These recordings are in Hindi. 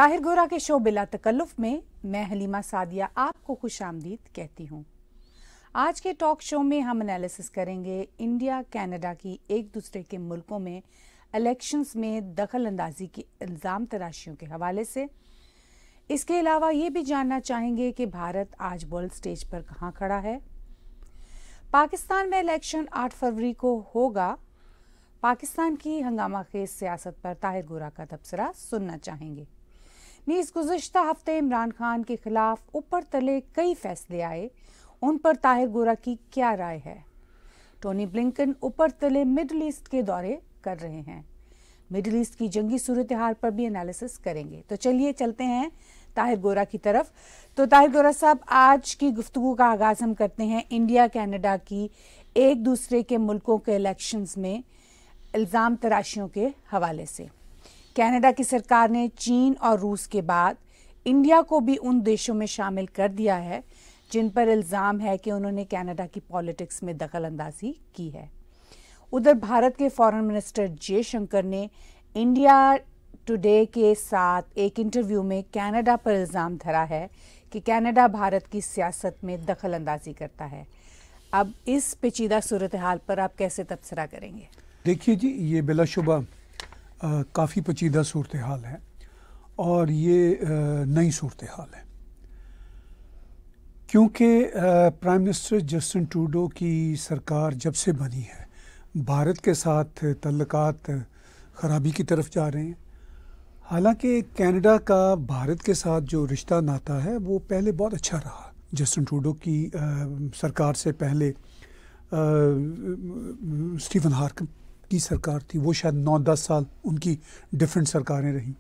ताहिर गोरा के शो बिला तकल्लुफ में मैं हलीमा सादिया आपको खुशामदीद कहती हूँ। आज के टॉक शो में हम एनालिसिस करेंगे इंडिया कनाडा की एक दूसरे के मुल्कों में इलेक्शंस में दखल अंदाजी की इल्ज़ाम तराशियों के हवाले से। इसके अलावा ये भी जानना चाहेंगे कि भारत आज वर्ल्ड स्टेज पर कहाँ खड़ा है। पाकिस्तान में इलेक्शन 8 फरवरी को होगा। पाकिस्तान की हंगामा खेज सियासत पर ताहिर गोरा का तबसरा सुनना चाहेंगे। नीज़ गुज़िश्ता हफ्ते इमरान खान के खिलाफ ऊपर तले कई फैसले आए, उन पर ताहिर गोरा की क्या राय है। टोनी ब्लिंकन ऊपर तले मिडल ईस्ट के दौरे कर रहे हैं। मिडल ईस्ट की जंगी सूरत हाल पर भी एनालिसिस करेंगे। तो चलिए चलते हैं ताहिर गोरा की तरफ। तो ताहिर गोरा साहब, आज की गुफ्तगू का आगाज हम करते हैं इंडिया कनाडा की एक दूसरे के मुल्कों के इलेक्शंस में इल्ज़ाम तराशियों के हवाले से। कनाडा की सरकार ने चीन और रूस के बाद इंडिया को भी उन देशों में शामिल कर दिया है जिन पर इल्ज़ाम है कि उन्होंने कनाडा की पॉलिटिक्स में दखल अंदाजी की है। उधर भारत के फॉरेन मिनिस्टर जयशंकर ने इंडिया टुडे के साथ एक इंटरव्यू में कनाडा पर इल्ज़ाम धरा है कि कनाडा भारत की सियासत में दखल अंदाजी करता है। अब इस पेचीदा सूरत हाल पर आप कैसे तबसरा करेंगे? देखिए जी, ये बिलाशुबा काफ़ी पेचीदा सूरत हाल है और ये नई सूरत हाल है, क्योंकि प्राइम मिनिस्टर जस्टिन ट्रूडो की सरकार जब से बनी है भारत के साथ तल्लुकात ख़राबी की तरफ जा रहे हैं। हालांकि कनाडा का भारत के साथ जो रिश्ता नाता है वो पहले बहुत अच्छा रहा। जस्टिन ट्रूडो की सरकार से पहले स्टीफन हार्पर की सरकार थी, वो शायद 9-10 साल उनकी डिफरेंट सरकारें रहीं।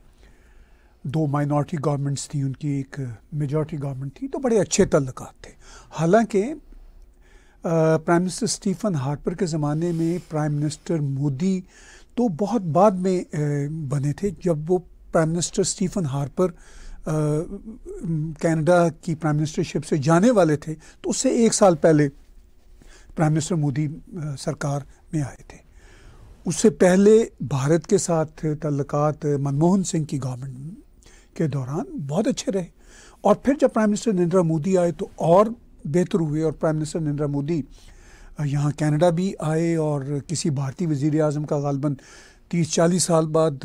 2 माइनॉरिटी गवर्नमेंट्स थी उनकी, एक मेजॉरिटी गवर्नमेंट थी, तो बड़े अच्छे तल्लुकात थे। हालांकि प्राइम मिनिस्टर स्टीफन हार्पर के ज़माने में प्राइम मिनिस्टर मोदी तो बहुत बाद में बने थे। जब वो prime minister Stephen Harper Canada की प्राइम मिनिस्टरशिप से जाने वाले थे तो उससे 1 साल पहले प्राइम मिनिस्टर मोदी सरकार में आए थे। उससे पहले भारत के साथ तल्लुकात मनमोहन सिंह की गवर्नमेंट के दौरान बहुत अच्छे रहे, और फिर जब प्राइम मिनिस्टर नरेंद्र मोदी आए तो और बेहतर हुए। और प्राइम मिनिस्टर नरेंद्र मोदी यहाँ कनाडा भी आए और किसी भारतीय वज़ीर आज़म का गालबन 30-40 साल बाद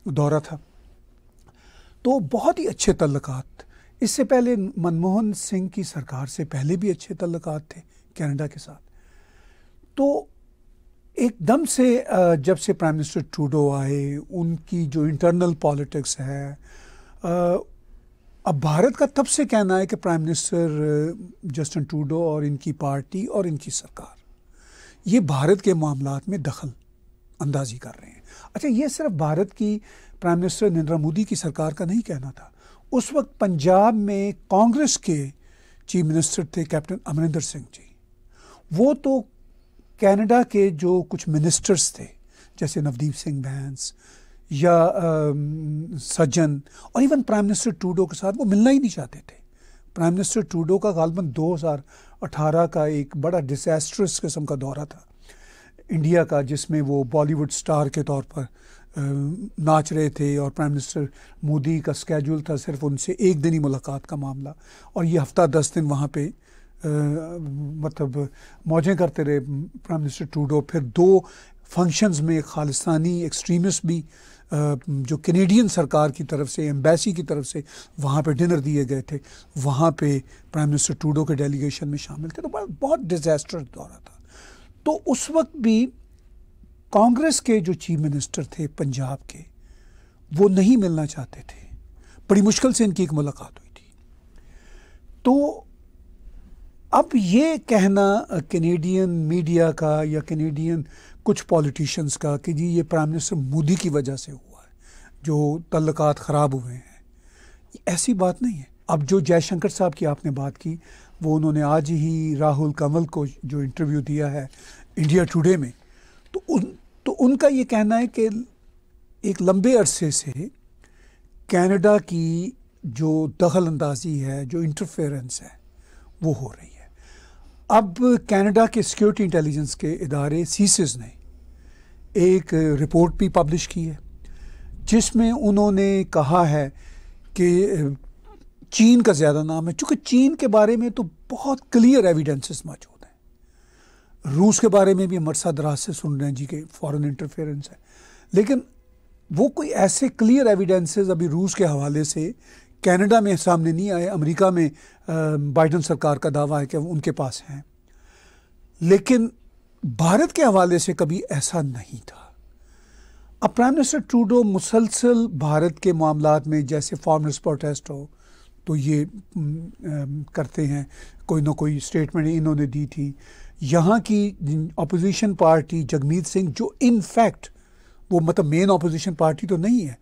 दौरा था, तो बहुत ही अच्छे तल्लुकात। इससे पहले मनमोहन सिंह की सरकार से पहले भी अच्छे तल्लुकात थे कनाडा के साथ। तो एकदम से जब से प्राइम मिनिस्टर ट्रूडो आए, उनकी जो इंटरनल पॉलिटिक्स है, अब भारत का तब से कहना है कि प्राइम मिनिस्टर जस्टिन ट्रूडो और इनकी पार्टी और इनकी सरकार ये भारत के मामलात में दखल अंदाजी कर रहे हैं। अच्छा, ये सिर्फ भारत की प्राइम मिनिस्टर नरेंद्र मोदी की सरकार का नहीं कहना था। उस वक्त पंजाब में कांग्रेस के चीफ मिनिस्टर थे कैप्टन अमरिंदर सिंह जी। वो तो कनाडा के जो कुछ मिनिस्टर्स थे जैसे नवदीप सिंह बैंस या सज्जन और इवन प्राइम मिनिस्टर ट्रूडो के साथ वो मिलना ही नहीं चाहते थे। प्राइम मिनिस्टर ट्रूडो का गालबन 2018 का एक बड़ा डिजास्ट्रस किस्म का दौरा था इंडिया का, जिसमें वो बॉलीवुड स्टार के तौर पर नाच रहे थे, और प्राइम मिनिस्टर मोदी का स्केड्यूल था सिर्फ उनसे 1 दिन ही मुलाकात का मामला, और ये हफ्ता 10 दिन वहाँ पे मतलब मौजें करते रहे प्राइम मिनिस्टर ट्रूडो। फिर 2 फंक्शंस में खालिस्तानी एक्सट्रीमिस्ट भी जो कैनेडियन सरकार की तरफ से, एम्बेसी की तरफ से वहाँ पे डिनर दिए गए थे, वहाँ पे प्राइम मिनिस्टर ट्रूडो के डेलीगेशन में शामिल थे। तो बहुत डिजास्टर्स दौरा था। तो उस वक्त भी कांग्रेस के जो चीफ मिनिस्टर थे पंजाब के, वो नहीं मिलना चाहते थे। बड़ी मुश्किल से इनकी एक मुलाकात हुई थी। तो अब ये कहना कैनेडियन मीडिया का या कैनेडियन कुछ पॉलिटिशियंस का कि जी ये प्राइम मिनिस्टर मोदी की वजह से हुआ है जो तल्लुकात ख़राब हुए हैं, ऐसी बात नहीं है। अब जो जयशंकर साहब की आपने बात की, वो उन्होंने आज ही राहुल कंवल को जो इंटरव्यू दिया है इंडिया टुडे में, तो उनका ये कहना है कि एक लंबे अरसे से कनाडा की जो दखल अंदाजी है, जो इंटरफेरेंस है, वो हो रही है। अब कनाडा के सिक्योरिटी इंटेलिजेंस के इदारे सीसिस ने एक रिपोर्ट भी पब्लिश की है जिसमें उन्होंने कहा है कि चीन का ज़्यादा नाम है, चूँकि चीन के बारे में तो बहुत क्लियर एविडेंसेस मौजूद हैं। रूस के बारे में भी हम अरसा दराज से सुन रहे हैं जी कि फॉरेन इंटरफेरेंस है, लेकिन वो कोई ऐसे क्लियर एविडेंसेस अभी रूस के हवाले से कनाडा में सामने नहीं आए। अमेरिका में बाइडन सरकार का दावा है कि उनके पास हैं, लेकिन भारत के हवाले से कभी ऐसा नहीं था। अब प्राइम मिनिस्टर ट्रूडो मुसलसल भारत के मामलात में, जैसे फार्मर्स प्रोटेस्ट हो तो ये करते हैं, कोई ना कोई स्टेटमेंट इन्होंने दी थी। यहाँ की अपोजिशन पार्टी जगमीत सिंह, जो इनफैक्ट वो मतलब मेन अपोजिशन पार्टी तो नहीं है,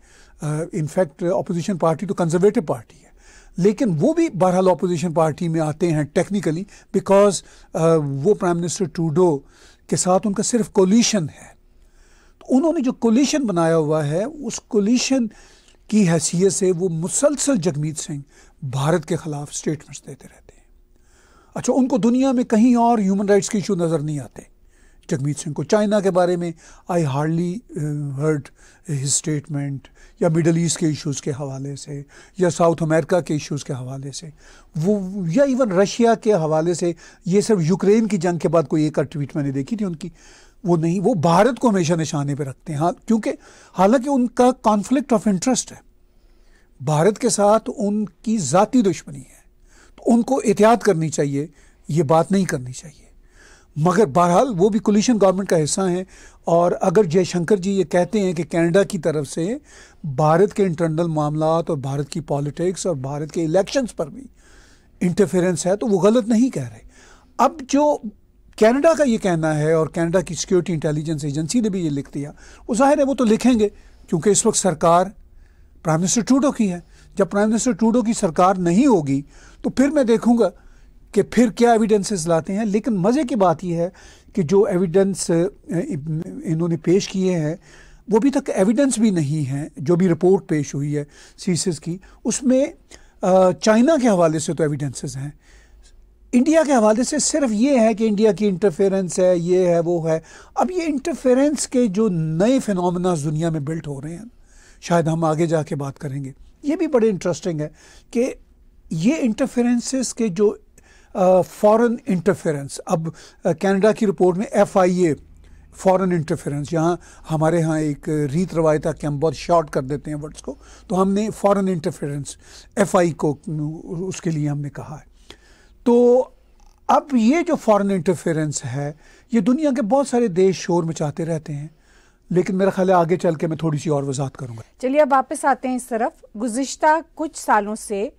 इनफैक्ट अपोजिशन पार्टी तो कंजर्वेटिव पार्टी है, लेकिन वो भी बहरहाल अपोजिशन पार्टी में आते हैं टेक्निकली, बिकॉज वो प्राइम मिनिस्टर ट्रूडो के साथ उनका सिर्फ कोलिशन है। तो उन्होंने जो कोलिशन बनाया हुआ है, उस कोलिशन की हैसियत से वो मुसलसल जगमीत सिंह भारत के खिलाफ स्टेटमेंट्स देते रहते हैं। अच्छा, उनको दुनिया में कहीं और ह्यूमन राइट्स के इशू नज़र नहीं आते जगमीत सिंह को। चाइना के बारे में I hardly heard his statement, या मिडल ईस्ट के इश्यूज़ के हवाले से, या साउथ अमेरिका के इश्यूज़ के हवाले से, वो या इवन रशिया के हवाले से। ये सिर्फ यूक्रेन की जंग के बाद कोई एक ट्वीट मैंने देखी थी उनकी, वो नहीं, वो भारत को हमेशा निशाने पे रखते हैं। हाँ, क्योंकि हालांकि उनका कॉन्फ्लिक्ट ऑफ इंटरेस्ट है, भारत के साथ उनकी ज़ाती दुश्मनी है, तो उनको एहतियात करनी चाहिए, ये बात नहीं करनी चाहिए। मगर बहरहाल वो भी कोलिशन गवर्नमेंट का हिस्सा हैं। और अगर जयशंकर जी ये कहते हैं कि कनाडा की तरफ से भारत के इंटरनल मामलात और भारत की पॉलिटिक्स और भारत के इलेक्शंस पर भी इंटरफेरेंस है, तो वो गलत नहीं कह रहे। अब जो कनाडा का ये कहना है, और कनाडा की सिक्योरिटी इंटेलिजेंस एजेंसी ने भी ये लिख दिया, वो जाहिर है वो तो लिखेंगे, क्योंकि इस वक्त सरकार प्राइम मिनिस्टर ट्रूडो की है। जब प्राइम मिनिस्टर ट्रूडो की सरकार नहीं होगी तो फिर मैं देखूंगा कि फिर क्या एविडेंसेस लाते हैं। लेकिन मज़े की बात यह है कि जो एविडेंस इन्होंने पेश किए हैं, वो अभी तक एविडेंस भी नहीं है। जो भी रिपोर्ट पेश हुई है सीसिस की, उसमें चाइना के हवाले से तो एविडेंसेस हैं, इंडिया के हवाले से सिर्फ ये है कि इंडिया की इंटरफेरेंस है, ये है, वो है। अब ये इंटरफेरेंस के जो नए फिनोमेना दुनिया में बिल्ट हो रहे हैं, शायद हम आगे जाके बात करेंगे, ये भी बड़े इंटरेस्टिंग है कि ये इंटरफेरेंसेस के जो फॉरेन इंटरफेरेंस, अब कनाडा की रिपोर्ट में FIA फॉरेन इंटरफेरेंस, यहाँ हमारे यहाँ एक रीत रवायत है कि हम बहुत शॉर्ट कर देते हैं वर्ड्स को, तो हमने फॉरेन इंटरफेरेंस FI को उसके लिए हमने कहा है। तो अब ये जो फॉरेन इंटरफेरेंस है, ये दुनिया के बहुत सारे देश शोर मचाते रहते हैं, लेकिन मेरा ख्याल है आगे चल के मैं थोड़ी सी और वजाहत करूंगा। चलिए अब वापस आते हैं इस तरफ। गुज़िश्ता कुछ सालों से,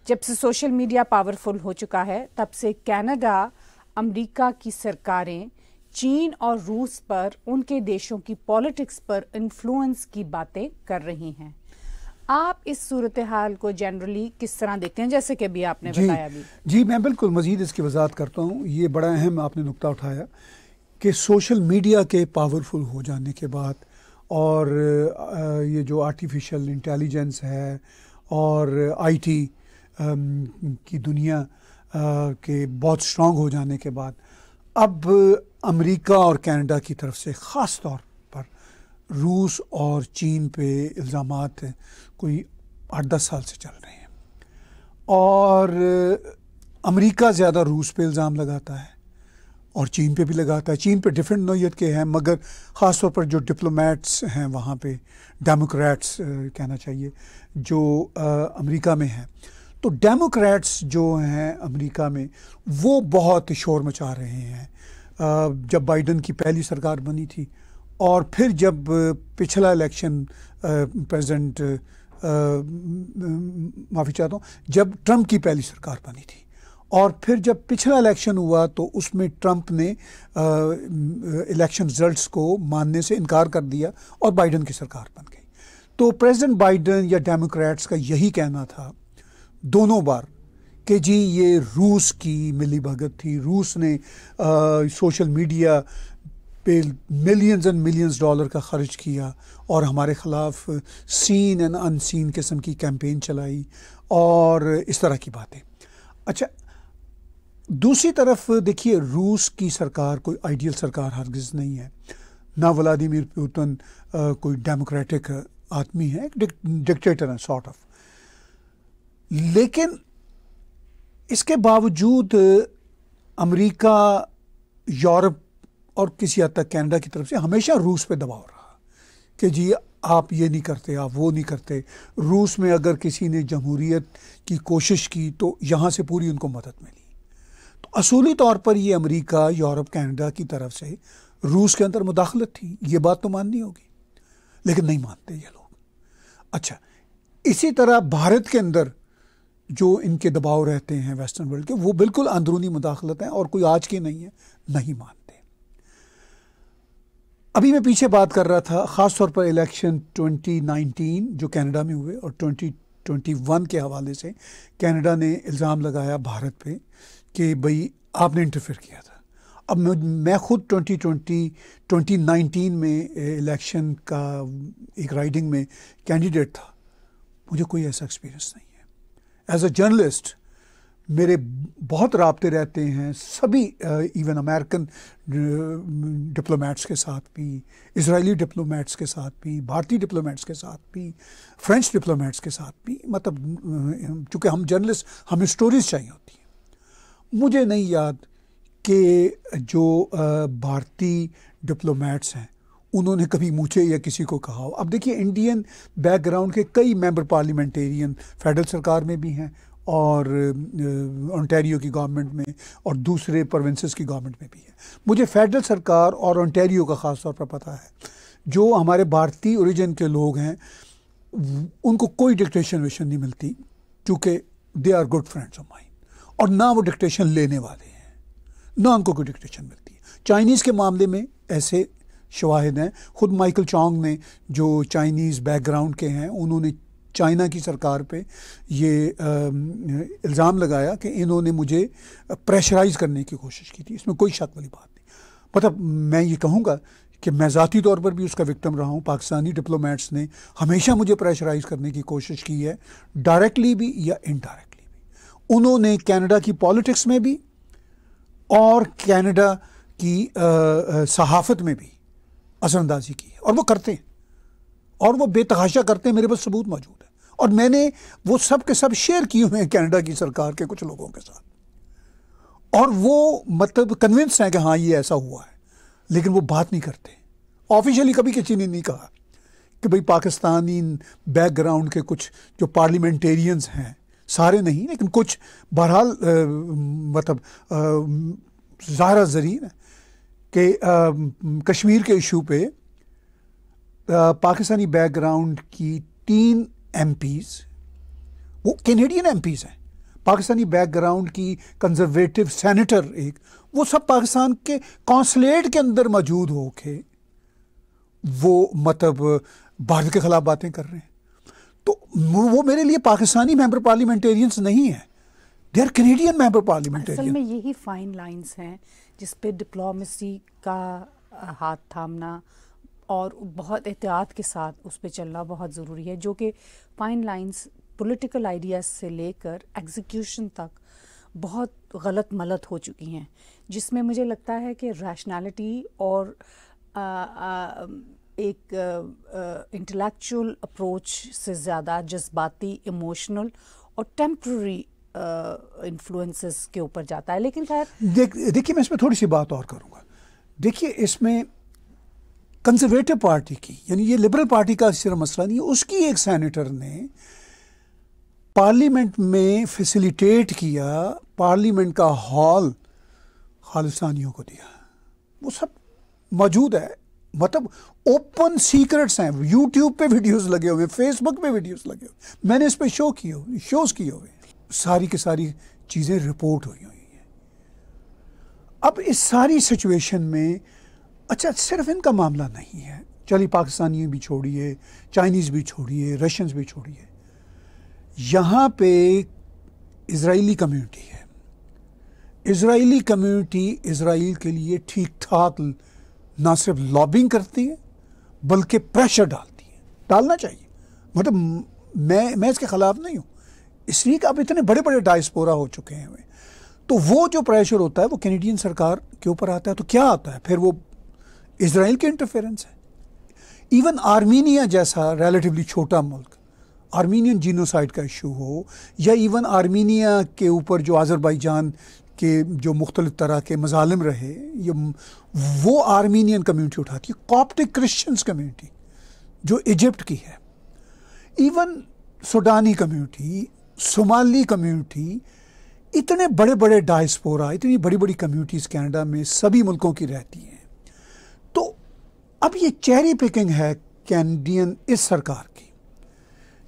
जब से सोशल मीडिया पावरफुल हो चुका है, तब से कनाडा, अमेरिका की सरकारें चीन और रूस पर, उनके देशों की पॉलिटिक्स पर इन्फ्लुएंस की बातें कर रही हैं। आप इस सूरत हाल को जनरली किस तरह देखते हैं, जैसे कि अभी आपने बताया भी? जी, मैं बिल्कुल मजीद इसकी वजाहत करता हूँ। ये बड़ा अहम आपने नुक्ता उठाया कि सोशल मीडिया के पावरफुल हो जाने के बाद, और ये जो आर्टिफिशियल इंटेलिजेंस है और IT की दुनिया के बहुत स्ट्रॉन्ग हो जाने के बाद, अब अमेरिका और कनाडा की तरफ से ख़ास तौर पर रूस और चीन पे इल्ज़ामात कोई 8-10 साल से चल रहे हैं। और अमेरिका ज़्यादा रूस पे इल्ज़ाम लगाता है और चीन पे भी लगाता है। चीन पे डिफरेंट नौइयत के हैं, मगर ख़ास तौर पर जो डिप्लोमेट्स हैं वहाँ पे, डेमोक्रेट्स कहना चाहिए, जो अमेरिका में हैं, तो डेमोक्रेट्स जो हैं अमेरिका में, वो बहुत शोर मचा रहे हैं। जब बाइडन की पहली सरकार बनी थी, और फिर जब पिछला इलेक्शन प्रेसिडेंट, माफ़ी चाहता हूँ, जब ट्रंप की पहली सरकार बनी थी, और फिर जब पिछला इलेक्शन हुआ तो उसमें ट्रंप ने इलेक्शन रिजल्ट्स को मानने से इनकार कर दिया और बाइडन की सरकार बन गई। तो प्रेसिडेंट बाइडन या डेमोक्रेट्स का यही कहना था दोनों बार कि जी ये रूस की मिली भगत थी, रूस ने सोशल मीडिया पे मिलियंस एंड मिलियंस डॉलर का खर्च किया और हमारे ख़िलाफ़ सीन एंड अनसीन किस्म की कैंपेन चलाई और इस तरह की बातें। अच्छा, दूसरी तरफ देखिए, रूस की सरकार कोई आइडियल सरकार हरगिज़ नहीं है। ना व्लादिमीर पुतिन कोई डेमोक्रेटिक आदमी है, डिक्टेटर है सॉर्ट ऑफ। लेकिन इसके बावजूद अमेरिका, यूरोप और किसी हद तक कनाडा की तरफ से हमेशा रूस पे दबाव रहा कि जी आप ये नहीं करते, आप वो नहीं करते। रूस में अगर किसी ने जमहूरियत की कोशिश की तो यहाँ से पूरी उनको मदद मिली। तो असूली तौर पर ये अमेरिका, यूरोप, कनाडा की तरफ से रूस के अंदर मुदाखलत थी, ये बात तो माननी होगी, लेकिन नहीं मानते ये लोग। अच्छा, इसी तरह भारत के अंदर जो इनके दबाव रहते हैं वेस्टर्न वर्ल्ड के, वो बिल्कुल अंदरूनी मुदाखलत हैं और कोई आज की नहीं है, नहीं मानते। अभी मैं पीछे बात कर रहा था ख़ास तौर पर इलेक्शन 2019 जो कनाडा में हुए और 2021 के हवाले से कनाडा ने इल्ज़ाम लगाया भारत पे कि भाई आपने इंटरफेयर किया था। अब मैं खुद 2019 में इलेक्शन का एक राइडिंग में कैंडिडेट था, मुझे कोई ऐसा एक्सपीरियंस नहीं है। एज अ जर्नलिस्ट मेरे बहुत राब्ते रहते हैं सभी इवन अमेरिकन डिप्लोमेट्स के साथ भी, इजरायली डिप्लोमेट्स के साथ भी, भारतीय डिप्लोमेट्स के साथ भी, फ्रेंच डिप्लोमेट्स के साथ भी। मतलब चूँकि हम जर्नलिस्ट, हमें स्टोरीज चाहिए होती हैं। मुझे नहीं याद कि जो भारतीय डिप्लोमेट्स हैं उन्होंने कभी मुझे या किसी को कहा हो। अब देखिए, इंडियन बैकग्राउंड के कई मेंबर पार्लियामेंटेरियन फेडरल सरकार में भी हैं और ओंटारियो की गवर्नमेंट में और दूसरे प्रोविंसेस की गवर्नमेंट में भी है। मुझे फेडरल सरकार और ओंटारियो का ख़ास तौर पर पता है। जो हमारे भारतीय ओरिजिन के लोग हैं उनको कोई डिक्टेशन नहीं मिलती, क्योंकि they are good friends of mine, और ना वो डिक्टेशन लेने वाले हैं, ना उनको कोई डिक्टेशन मिलती है। चाइनीज़ के मामले में ऐसे शवाहिद हैं। खुद माइकल चोंग ने, जो चाइनीज़ बैकग्राउंड के हैं, उन्होंने चाइना की सरकार पे ये इल्ज़ाम लगाया कि इन्होंने मुझे प्रेशराइज़ करने की कोशिश की थी। इसमें कोई शक वाली बात नहीं। मतलब मैं ये कहूँगा कि मैं ज़ाती तौर पर भी उसका विक्टिम रहा हूँ। पाकिस्तानी डिप्लोमेट्स ने हमेशा मुझे प्रेशराइज़ करने की कोशिश की है, डायरेक्टली भी या इनडायरेक्टली भी। उन्होंने कनाडा की पॉलिटिक्स में भी और कनाडा की सहाफ़त में भी असरअंदाजी की है, और वो करते हैं और वो बेतहाशा करते हैं। मेरे पास सबूत मौजूद है और मैंने वो सब के सब शेयर किए हुए हैं कनाडा की सरकार के कुछ लोगों के साथ, और वो मतलब कन्विंस हैं कि हाँ ये ऐसा हुआ है, लेकिन वो बात नहीं करते। ऑफिशियली कभी किसी ने नहीं कहा कि भाई पाकिस्तानी बैकग्राउंड के कुछ जो पार्लियामेंटेरियंस हैं, सारे नहीं लेकिन कुछ, बहरहाल मतलब ज़ाहिर ज़रीन है कि कश्मीर के इशू पे पाकिस्तानी बैकग्राउंड की 3 MPs, वो कैनेडियन MPs हैं। पाकिस्तानी बैकग्राउंड की कंजर्वेटिव सेनेटर एक, वो सब पाकिस्तान के कॉन्सुलेट के अंदर मौजूद होके वो मतलब भारत के खिलाफ बातें कर रहे हैं। तो वो मेरे लिए पाकिस्तानी मेंबर पार्लियामेंटेरियंस नहीं है, they are Canadian member parliamentarian. असल में यही फाइन लाइंस हैं जिस पे डिप्लोमेसी का हाथ थामना और बहुत एहतियात के साथ उस पे चलना बहुत ज़रूरी है, जो कि फाइन लाइंस पॉलिटिकल आइडियाज़ से लेकर एग्जीक्यूशन तक बहुत गलत मलत हो चुकी हैं, जिसमें मुझे लगता है कि रैशनैलिटी और एक इंटेलेक्चुअल अप्रोच से ज़्यादा जज्बाती, इमोशनल और टेम्पररी इन्फ्लुएंसेस के ऊपर जाता है। लेकिन खैर देखिए, मैं इसमें थोड़ी सी बात और करूँगा। देखिए, इसमें कंजर्वेटिव पार्टी की, यानी ये लिबरल पार्टी का सिर्फ मसला नहीं है, उसकी एक सेनेटर ने पार्लियामेंट में फैसिलिटेट किया, पार्लियामेंट का हॉल खालिस्तानियों को दिया। वो सब मौजूद है, मतलब ओपन सीक्रेट्स हैं। यूट्यूब पे वीडियोस लगे हुए, फेसबुक पे वीडियोस लगे हुए, मैंने इस पे शोज़ किए हुए, सारी की सारी चीज़ें रिपोर्ट हुई हैं। अब इस सारी सिचुएशन में अच्छा, सिर्फ इनका मामला नहीं है, चलिए पाकिस्तानी भी छोड़िए, चाइनीज़ भी छोड़िए, रशियंस भी छोड़िए, यहाँ पे इजरायली कम्युनिटी है। इजरायली कम्युनिटी इसराइल के लिए ठीक ठाक ना सिर्फ लॉबिंग करती है बल्कि प्रेशर डालती है, डालना चाहिए। मतलब मैं इसके ख़िलाफ़ नहीं हूँ, इसलिए कि अब इतने बड़े बड़े डायस्पोरा हो चुके हैं, तो वो जो प्रेशर होता है वो कैनेडियन सरकार के ऊपर आता है। तो क्या आता है फिर? वो इजराइल की इंटरफेरेंस है। इवन आर्मीनिया जैसा रिलेटिवली छोटा मुल्क, आर्मीनियन जीनोसाइड का इशू हो, या इवन आर्मीनिया के ऊपर जो अज़रबैजान के जो मुख्तलिफ तरह के मजालिम रहे, ये वो आर्मीनियन कम्यूनिटी उठाती है। कॉप्टिक क्रिश्चियंस कम्यूनिटी जो इजिप्ट की है, इवन सूडानी कम्यूनिटी, सोमाली कम्यूनिटी, इतने बड़े बड़े डायस्पोरा, इतनी बड़ी बड़ी कम्यूनिटीज़ कनाडा में सभी मुल्कों की रहती हैं। तो अब ये चेरी पिकिंग है कैनेडियन इस सरकार की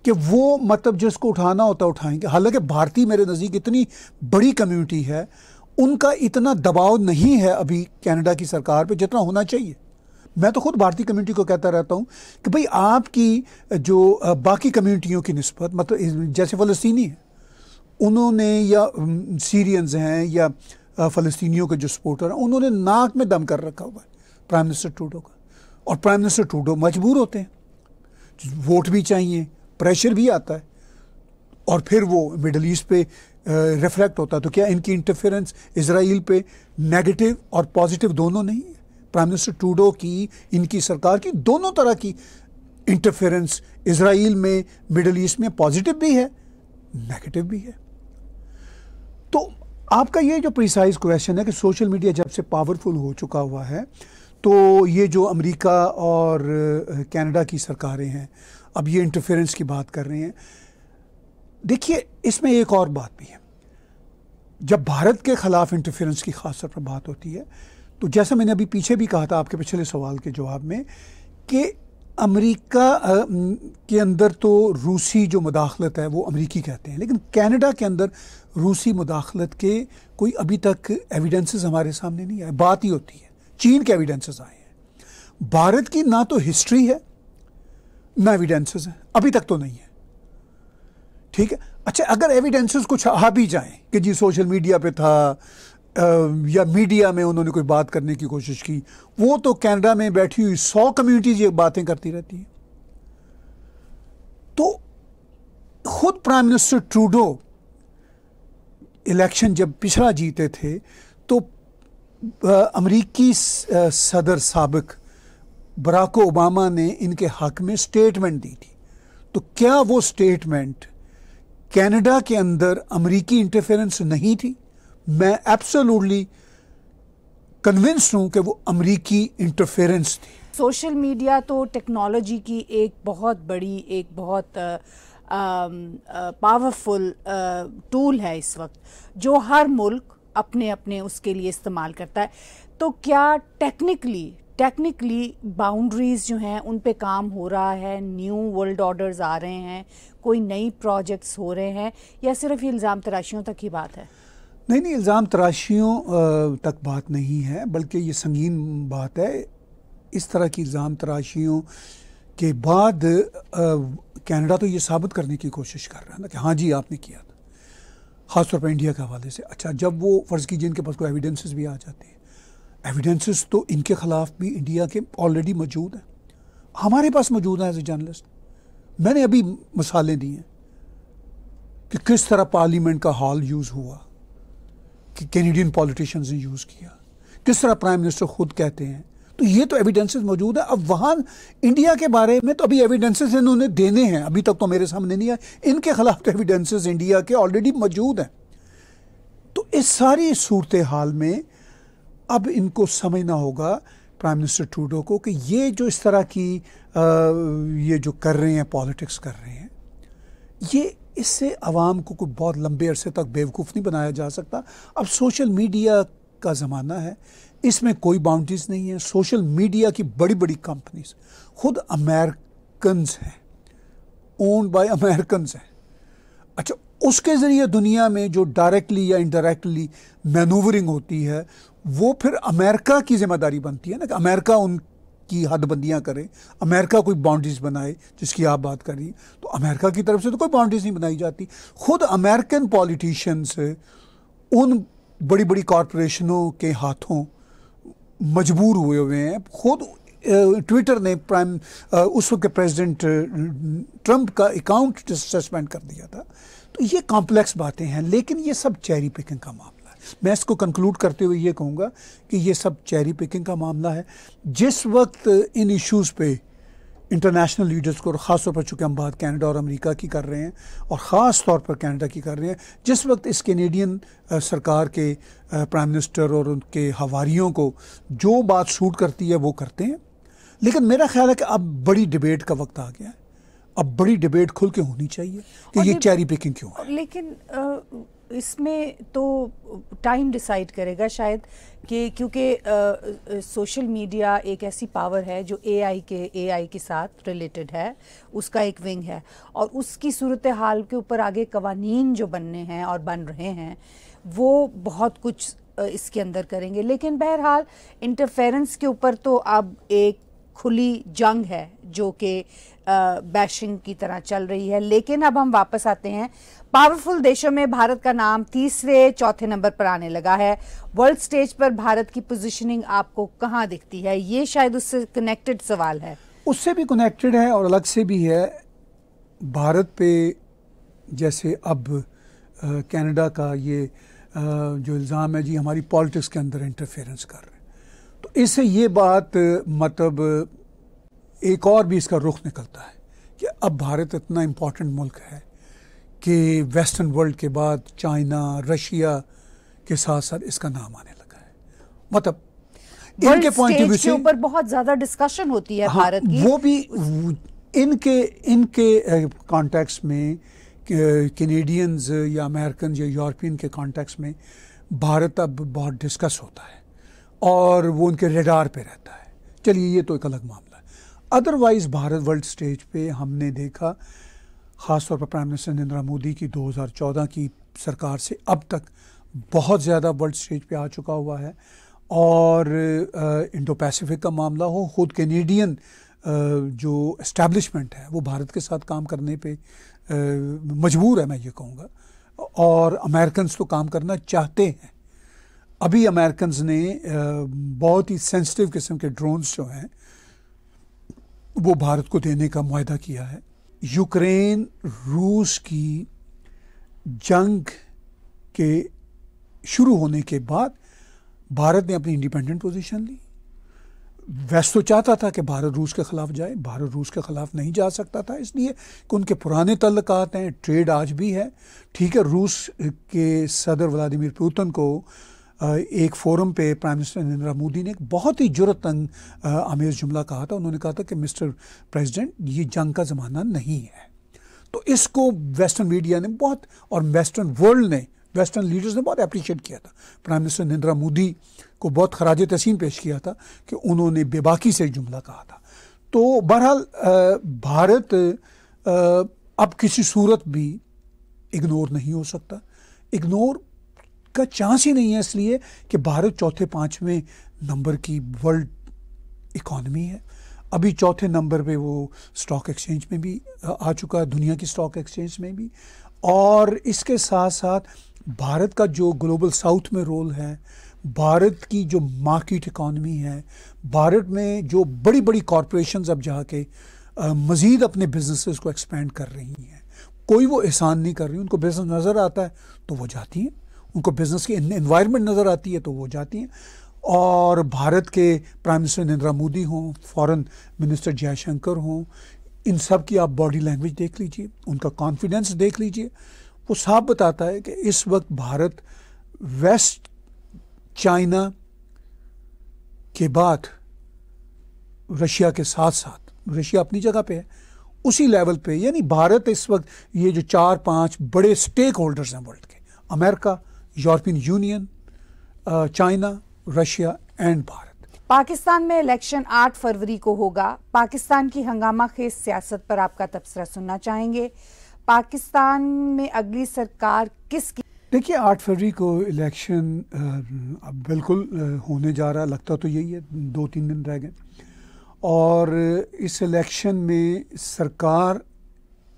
कि वो मतलब जिसको उठाना होता है उठाएंगे। हालांकि भारतीय मेरे नज़दीक इतनी बड़ी कम्यूनिटी है, उनका इतना दबाव नहीं है अभी कनाडा की सरकार पे जितना होना चाहिए। मैं तो खुद भारतीय कम्युनिटी को कहता रहता हूँ कि भाई आपकी जो बाकी कम्युनिटियों की निस्बत, मतलब जैसे फ़लस्तीनी हैं, उन्होंने, या सीरियंस हैं, या फ़लस्तीनियों के जो सपोर्टर हैं, उन्होंने नाक में दम कर रखा हुआ है प्राइम मिनिस्टर ट्रूडो का। और प्राइम मिनिस्टर ट्रूडो मजबूर होते हैं, वोट भी चाहिए, प्रेशर भी आता है, और फिर वो मिडल ईस्ट पे रिफ्लेक्ट होता है। तो क्या इनकी इंटरफेरेंस इजराइल पे नेगेटिव और पॉजिटिव दोनों नहीं है? प्राइम मिनिस्टर ट्रूडो की, इनकी सरकार की दोनों तरह की इंटरफेरेंस इजराइल में, मिडल ईस्ट में पॉजिटिव भी है, नेगेटिव भी है। तो आपका ये जो प्रिसाइज क्वेश्चन है कि सोशल मीडिया जब से पावरफुल हो चुका हुआ है, तो ये जो अमेरिका और कनाडा की सरकारें हैं अब ये इंटरफेरेंस की बात कर रहे हैं। देखिए, इसमें एक और बात भी है। जब भारत के खिलाफ इंटरफेरेंस की खास तौर पर बात होती है, तो जैसा मैंने अभी पीछे भी कहा था आपके पिछले सवाल के जवाब में, कि अमेरिका के अंदर तो रूसी जो मुदाखलत है वो अमेरिकी कहते हैं, लेकिन कनाडा के अंदर रूसी मुदाखलत के कोई अभी तक एविडेंसेस हमारे सामने नहीं आए। बात ही होती है, चीन के एविडेंसेस आए हैं। भारत की ना तो हिस्ट्री है ना एविडेंसेस है, अभी तक तो नहीं है। ठीक है, अच्छा, अगर एविडेंसेस कुछ आ भी जाए कि जी सोशल मीडिया पे था या मीडिया में उन्होंने कोई बात करने की कोशिश की, वो तो कनाडा में बैठी हुई 100 कम्युनिटीज ये बातें करती रहती हैं। तो खुद प्राइम मिनिस्टर ट्रूडो इलेक्शन जब पिछला जीते थे, तो अमेरिकी सदर साबिक बराक ओबामा ने इनके हक में स्टेटमेंट दी थी। तो क्या वो स्टेटमेंट कनाडा के अंदर अमेरिकी इंटरफेरेंस नहीं थी? मैं एब्सोल्युटली कन्विंस्ड हूं कि वो अमेरिकी इंटरफेरेंस थी। सोशल मीडिया तो टेक्नोलॉजी की एक बहुत बड़ी, एक बहुत पावरफुल टूल है इस वक्त, जो हर मुल्क अपने अपने उसके लिए इस्तेमाल करता है। तो क्या टेक्निकली बाउंड्रीज जो हैं उन पे काम हो रहा है? न्यू वर्ल्ड ऑर्डर्स आ रहे हैं, कोई नई प्रोजेक्ट्स हो रहे हैं, या सिर्फ इल्ज़ाम तराशियों तक ही बात है? नहीं, इल्ज़ाम तराशियों तक बात नहीं है, बल्कि ये संगीन बात है। इस तरह की इल्ज़ाम तराशियों के बाद कनाडा तो ये साबित करने की कोशिश कर रहा है ना कि हाँ जी आपने किया था, ख़ासतौर पर इंडिया के हवाले से। अच्छा, जब वो फ़र्ज़ कीजिए इनके पास कोई एविडेंसेस भी आ जाते हैं, एविडेंसेस तो इनके ख़िलाफ़ भी इंडिया के ऑलरेडी मौजूद हैं, हमारे पास मौजूद हैं एज ए जर्नलिस्ट। मैंने अभी मिसालें दी हैं कि किस तरह पार्लियामेंट का हॉल यूज़ हुआ, कि कैनेडियन पॉलिटिशियंस ने यूज़ किया, किस तरह प्राइम मिनिस्टर खुद कहते हैं। तो ये तो एविडेंसेस मौजूद है। अब वहाँ इंडिया के बारे में तो अभी एविडेंसेस इन्होंने देने हैं, अभी तक तो मेरे सामने नहीं आए। इनके खिलाफ तो एविडेंसेस इंडिया के ऑलरेडी मौजूद हैं। तो इस सारी सूरत हाल में अब इनको समझना होगा प्राइम मिनिस्टर ट्रूडो को कि ये जो इस तरह की ये जो कर रहे हैं, पॉलिटिक्स कर रहे हैं, ये इससे आवाम को कोई बहुत लंबे अरसे तक बेवकूफ़ नहीं बनाया जा सकता। अब सोशल मीडिया का ज़माना है, इसमें कोई बाउंड्रीज नहीं है। सोशल मीडिया की बड़ी बड़ी कंपनीज खुद अमेरिकन्स हैं, ओन्ड बाय अमेरिकन्स हैं। अच्छा, उसके ज़रिए दुनिया में जो डायरेक्टली या इनडायरेक्टली मैनूवरिंग होती है, वो फिर अमेरिका की जिम्मेदारी बनती है ना कि अमेरिका उनकी हदबंदियाँ करे, अमेरिका कोई बाउंड्रीज बनाए, जिसकी आप बात कर रही हैं। तो अमेरिका की तरफ से तो कोई बाउंड्रीज नहीं बनाई जाती। खुद अमेरिकन पॉलिटिशियंस उन बड़ी बड़ी कॉरपोरेशनों के हाथों मजबूर हुए हैं। खुद ट्विटर ने उस वक्त के प्रेसिडेंट ट्रंप का अकाउंट सस्पेंड कर दिया था। तो ये कॉम्प्लेक्स बातें हैं, लेकिन ये सब चेरी पिकिंग का मामला है। मैं इसको कंक्लूड करते हुए ये कहूँगा कि ये सब चेरी पिकिंग का मामला है। जिस वक्त इन इश्यूज़ पे इंटरनेशनल लीडर्स को, और ख़ास तौर पर चूँकि हम बात कनाडा और अमेरिका की कर रहे हैं और ख़ास तौर पर कनाडा की कर रहे हैं, जिस वक्त इस कैनेडियन सरकार के प्राइम मिनिस्टर और उनके हवारियों को जो बात सूट करती है वो करते हैं। लेकिन मेरा ख्याल है कि अब बड़ी डिबेट का वक्त आ गया है, अब बड़ी डिबेट खुल के होनी चाहिए कि ये चेरी पिकिंग क्यों है। लेकिन इसमें तो टाइम डिसाइड करेगा शायद, कि क्योंकि सोशल मीडिया एक ऐसी पावर है जो एआई के साथ रिलेटेड है, उसका एक विंग है, और उसकी सूरत हाल के ऊपर आगे कवानीन जो बनने हैं और बन रहे हैं वो बहुत कुछ इसके अंदर करेंगे। लेकिन बहरहाल इंटरफेरेंस के ऊपर तो अब एक खुली जंग है जो कि बैशिंग की तरह चल रही है। लेकिन अब हम वापस आते हैं, पावरफुल देशों में भारत का नाम तीसरे चौथे नंबर पर आने लगा है। वर्ल्ड स्टेज पर भारत की पोजीशनिंग आपको कहाँ दिखती है? ये शायद उससे कनेक्टेड सवाल है। उससे भी कनेक्टेड है और अलग से भी है। भारत पे जैसे अब कनाडा का ये जो इल्ज़ाम है जी हमारी पॉलिटिक्स के अंदर इंटरफेरेंस कर रहे हैं, तो इससे ये बात मतलब एक और भी इसका रुख निकलता है कि अब भारत इतना इम्पोर्टेंट मुल्क है कि वेस्टर्न वर्ल्ड के बाद चाइना, रशिया के साथ साथ इसका नाम आने लगा है। मतलब इनके पॉइंट ऑफ व्यू से ऊपर बहुत ज्यादा डिस्कशन होती है भारत की, वो भी इनके कॉन्टेक्स्ट में, कैनेडियंस या अमेरिकन या यूरोपियन के कॉन्टेक्स्ट में भारत अब बहुत डिस्कस होता है और वो उनके रेडार पे रहता है। चलिए ये तो एक अलग मामला है। अदरवाइज भारत वर्ल्ड स्टेज पे हमने देखा, ख़ासतौर पर प्राइम मिनिस्टर नरेंद्र मोदी की 2014 की सरकार से अब तक बहुत ज़्यादा वर्ल्ड स्टेज पे आ चुका हुआ है। और इंडो पैसिफिक का मामला हो, खुद कैनेडियन जो एस्टैब्लिशमेंट है वो भारत के साथ काम करने पे मजबूर है, मैं ये कहूँगा। और अमेरिकन्स तो काम करना चाहते हैं। अभी अमेरिकन्स ने बहुत ही सेंसिटिव किस्म के ड्रोन्स जो हैं वो भारत को देने का मुआहदा किया है। यूक्रेन रूस की जंग के शुरू होने के बाद भारत ने अपनी इंडिपेंडेंट पोजीशन ली। वेस्ट तो चाहता था कि भारत रूस के खिलाफ जाए, भारत रूस के खिलाफ नहीं जा सकता था, इसलिए कि उनके पुराने तल्लुकात हैं, ट्रेड आज भी है। ठीक है, रूस के सदर व्लादिमीर पुतिन को एक फोरम पे प्राइम मिनिस्टर नरेंद्र मोदी ने एक बहुत ही जुर्रतंग आमेज जुमला कहा था। उन्होंने कहा था कि मिस्टर प्रेसिडेंट, ये जंग का ज़माना नहीं है। तो इसको वेस्टर्न मीडिया ने बहुत, और वेस्टर्न वर्ल्ड ने, वेस्टर्न लीडर्स ने बहुत अप्रिशिएट किया था। प्राइम मिनिस्टर नरेंद्र मोदी को बहुत खराज तहसीन पेश किया था कि उन्होंने बेबाकी से जुमला कहा था। तो बहरहाल भारत अब किसी सूरत भी इग्नोर नहीं हो सकता, इग्नोर का चांस ही नहीं है, इसलिए कि भारत चौथे पांचवें नंबर की वर्ल्ड इकॉनमी है। अभी चौथे नंबर पे वो स्टॉक एक्सचेंज में भी आ चुका है, दुनिया की स्टॉक एक्सचेंज में भी। और इसके साथ साथ भारत का जो ग्लोबल साउथ में रोल है, भारत की जो मार्केट इकॉनमी है, भारत में जो बड़ी बड़ी कॉरपोरेशंस अब जाके मज़ीद अपने बिजनेसेस को एक्सपेंड कर रही हैं। कोई वो एहसान नहीं कर रही, उनको बिजनेस नज़र आता है तो वो जाती हैं, उनको बिजनेस की एनवायरनमेंट नज़र आती है तो वो जाती हैं। और भारत के प्राइम मिनिस्टर नरेंद्र मोदी हों, फॉरेन मिनिस्टर जयशंकर हों, इन सब की आप बॉडी लैंग्वेज देख लीजिए, उनका कॉन्फिडेंस देख लीजिए, वो साफ बताता है कि इस वक्त भारत वेस्ट चाइना के बाद रशिया के साथ साथ, रशिया अपनी जगह पे है, उसी लेवल पे, यानी भारत इस वक्त ये जो 4-5 बड़े स्टेक होल्डर्स हैं वर्ल्ड के, America, European union, China, Russia and Bharat. Pakistan में इलेक्शन 8 फरवरी को होगा। पाकिस्तान की हंगामा खेज सियासत पर आपका तबसरा सुनना चाहेंगे। पाकिस्तान में अगली सरकार किसकी? देखिए, 8 फरवरी को इलेक्शन अब बिल्कुल होने जा रहा है, लगता तो यही है, 2-3 दिन रह गए। और इस इलेक्शन में सरकार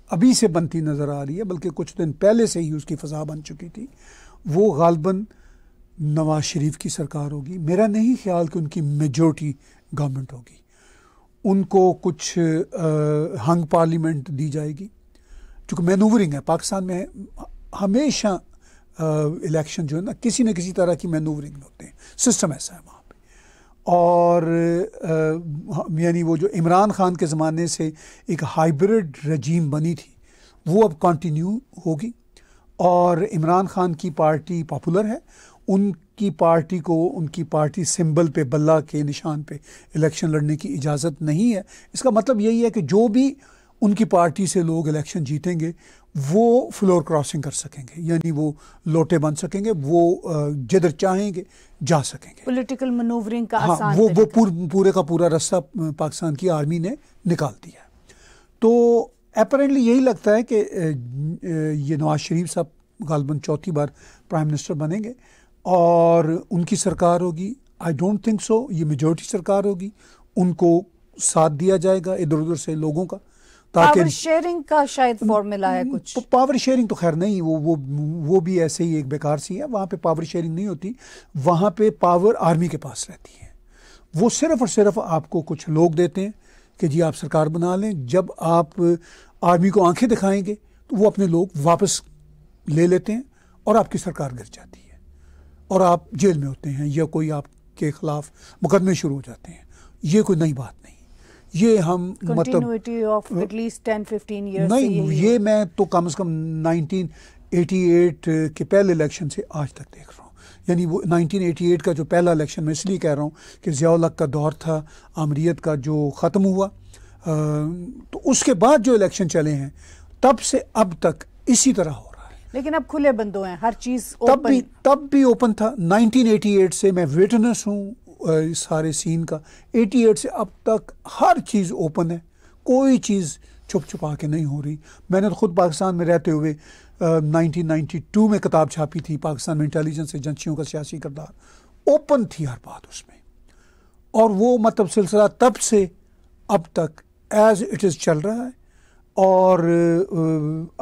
अभी से बनती नज़र आ रही है, बल्कि कुछ दिन पहले से ही उसकी फ़ज़ा बन चुकी थी। वो गालबन नवाज शरीफ की सरकार होगी। मेरा नहीं ख्याल कि उनकी मेजॉरिटी गवर्नमेंट होगी, उनको कुछ हंग पार्लियामेंट दी जाएगी, क्योंकि मैनूवरिंग है पाकिस्तान में। हमेशा इलेक्शन जो है ना, किसी न किसी तरह की मैनूवरिंग होते हैं, सिस्टम ऐसा है वहाँ पे। और यानी वो जो इमरान खान के ज़माने से एक हाइब्रिड रजीम बनी थी वो अब कंटिन्यू होगी। और इमरान खान की पार्टी पॉपुलर है, उनकी पार्टी को उनकी पार्टी सिंबल पे, बल्ला के निशान पे इलेक्शन लड़ने की इजाज़त नहीं है। इसका मतलब यही है कि जो भी उनकी पार्टी से लोग इलेक्शन जीतेंगे वो फ्लोर क्रॉसिंग कर सकेंगे, यानी वो लोटे बन सकेंगे, वो जिधर चाहेंगे जा सकेंगे। पॉलिटिकल मैनूवरिंग का हाँ, आसान वो पूरे का पूरा रास्ता पाकिस्तान की आर्मी ने निकाल दिया। तो अपरेंटली यही लगता है कि ये नवाज शरीफ साहब गालबन चौथी बार प्राइम मिनिस्टर बनेंगे और उनकी सरकार होगी। आई डोंट थिंक सो ये मेजॉरिटी सरकार होगी, उनको साथ दिया जाएगा इधर उधर से लोगों का, ताकि पावर शेयरिंग का शायद फॉर्मूला है कुछ। पावर शेयरिंग तो खैर नहीं, वो भी ऐसे ही एक बेकार सी है। वहाँ पे पावर शेयरिंग नहीं होती, वहाँ पे पावर आर्मी के पास रहती है। वो सिर्फ और सिर्फ आपको कुछ लोग देते हैं कि जी आप सरकार बना लें। जब आप आर्मी को आंखें दिखाएंगे तो वो अपने लोग वापस ले लेते हैं और आपकी सरकार गिर जाती है और आप जेल में होते हैं या कोई आपके खिलाफ मुकदमे शुरू हो जाते हैं। ये कोई नई बात नहीं, ये हम continuity of at least 10-15 years नहीं, ये मैं तो कम से कम 1988 के पहले इलेक्शन से आज तक देख रहा हूँ। यानी वो 1988 का जो पहला इलेक्शन, मैं इसलिए कह रहा हूँ कि ज़िया-उल हक का दौर था, आमरीत का जो ख़त्म हुआ, तो उसके बाद जो इलेक्शन चले हैं तब से अब तक इसी तरह हो रहा है। लेकिन अब खुले बंदों हैं, हर चीज़ ओपन। तब भी ओपन था। 1988 से मैं विटनेस हूँ इस सारे सीन का। 88 से अब तक हर चीज़ ओपन है, कोई चीज़ छुप छुपा के नहीं हो रही। मैंने तो ख़ुद पाकिस्तान में रहते हुए 1992 में किताब छापी थी, पाकिस्तान में इंटेलिजेंस एजेंसियों का सियासी किरदार। ओपन थी हर बात उसमें, और वो मतलब सिलसिला तब से अब तक एज इट इज़ चल रहा है। और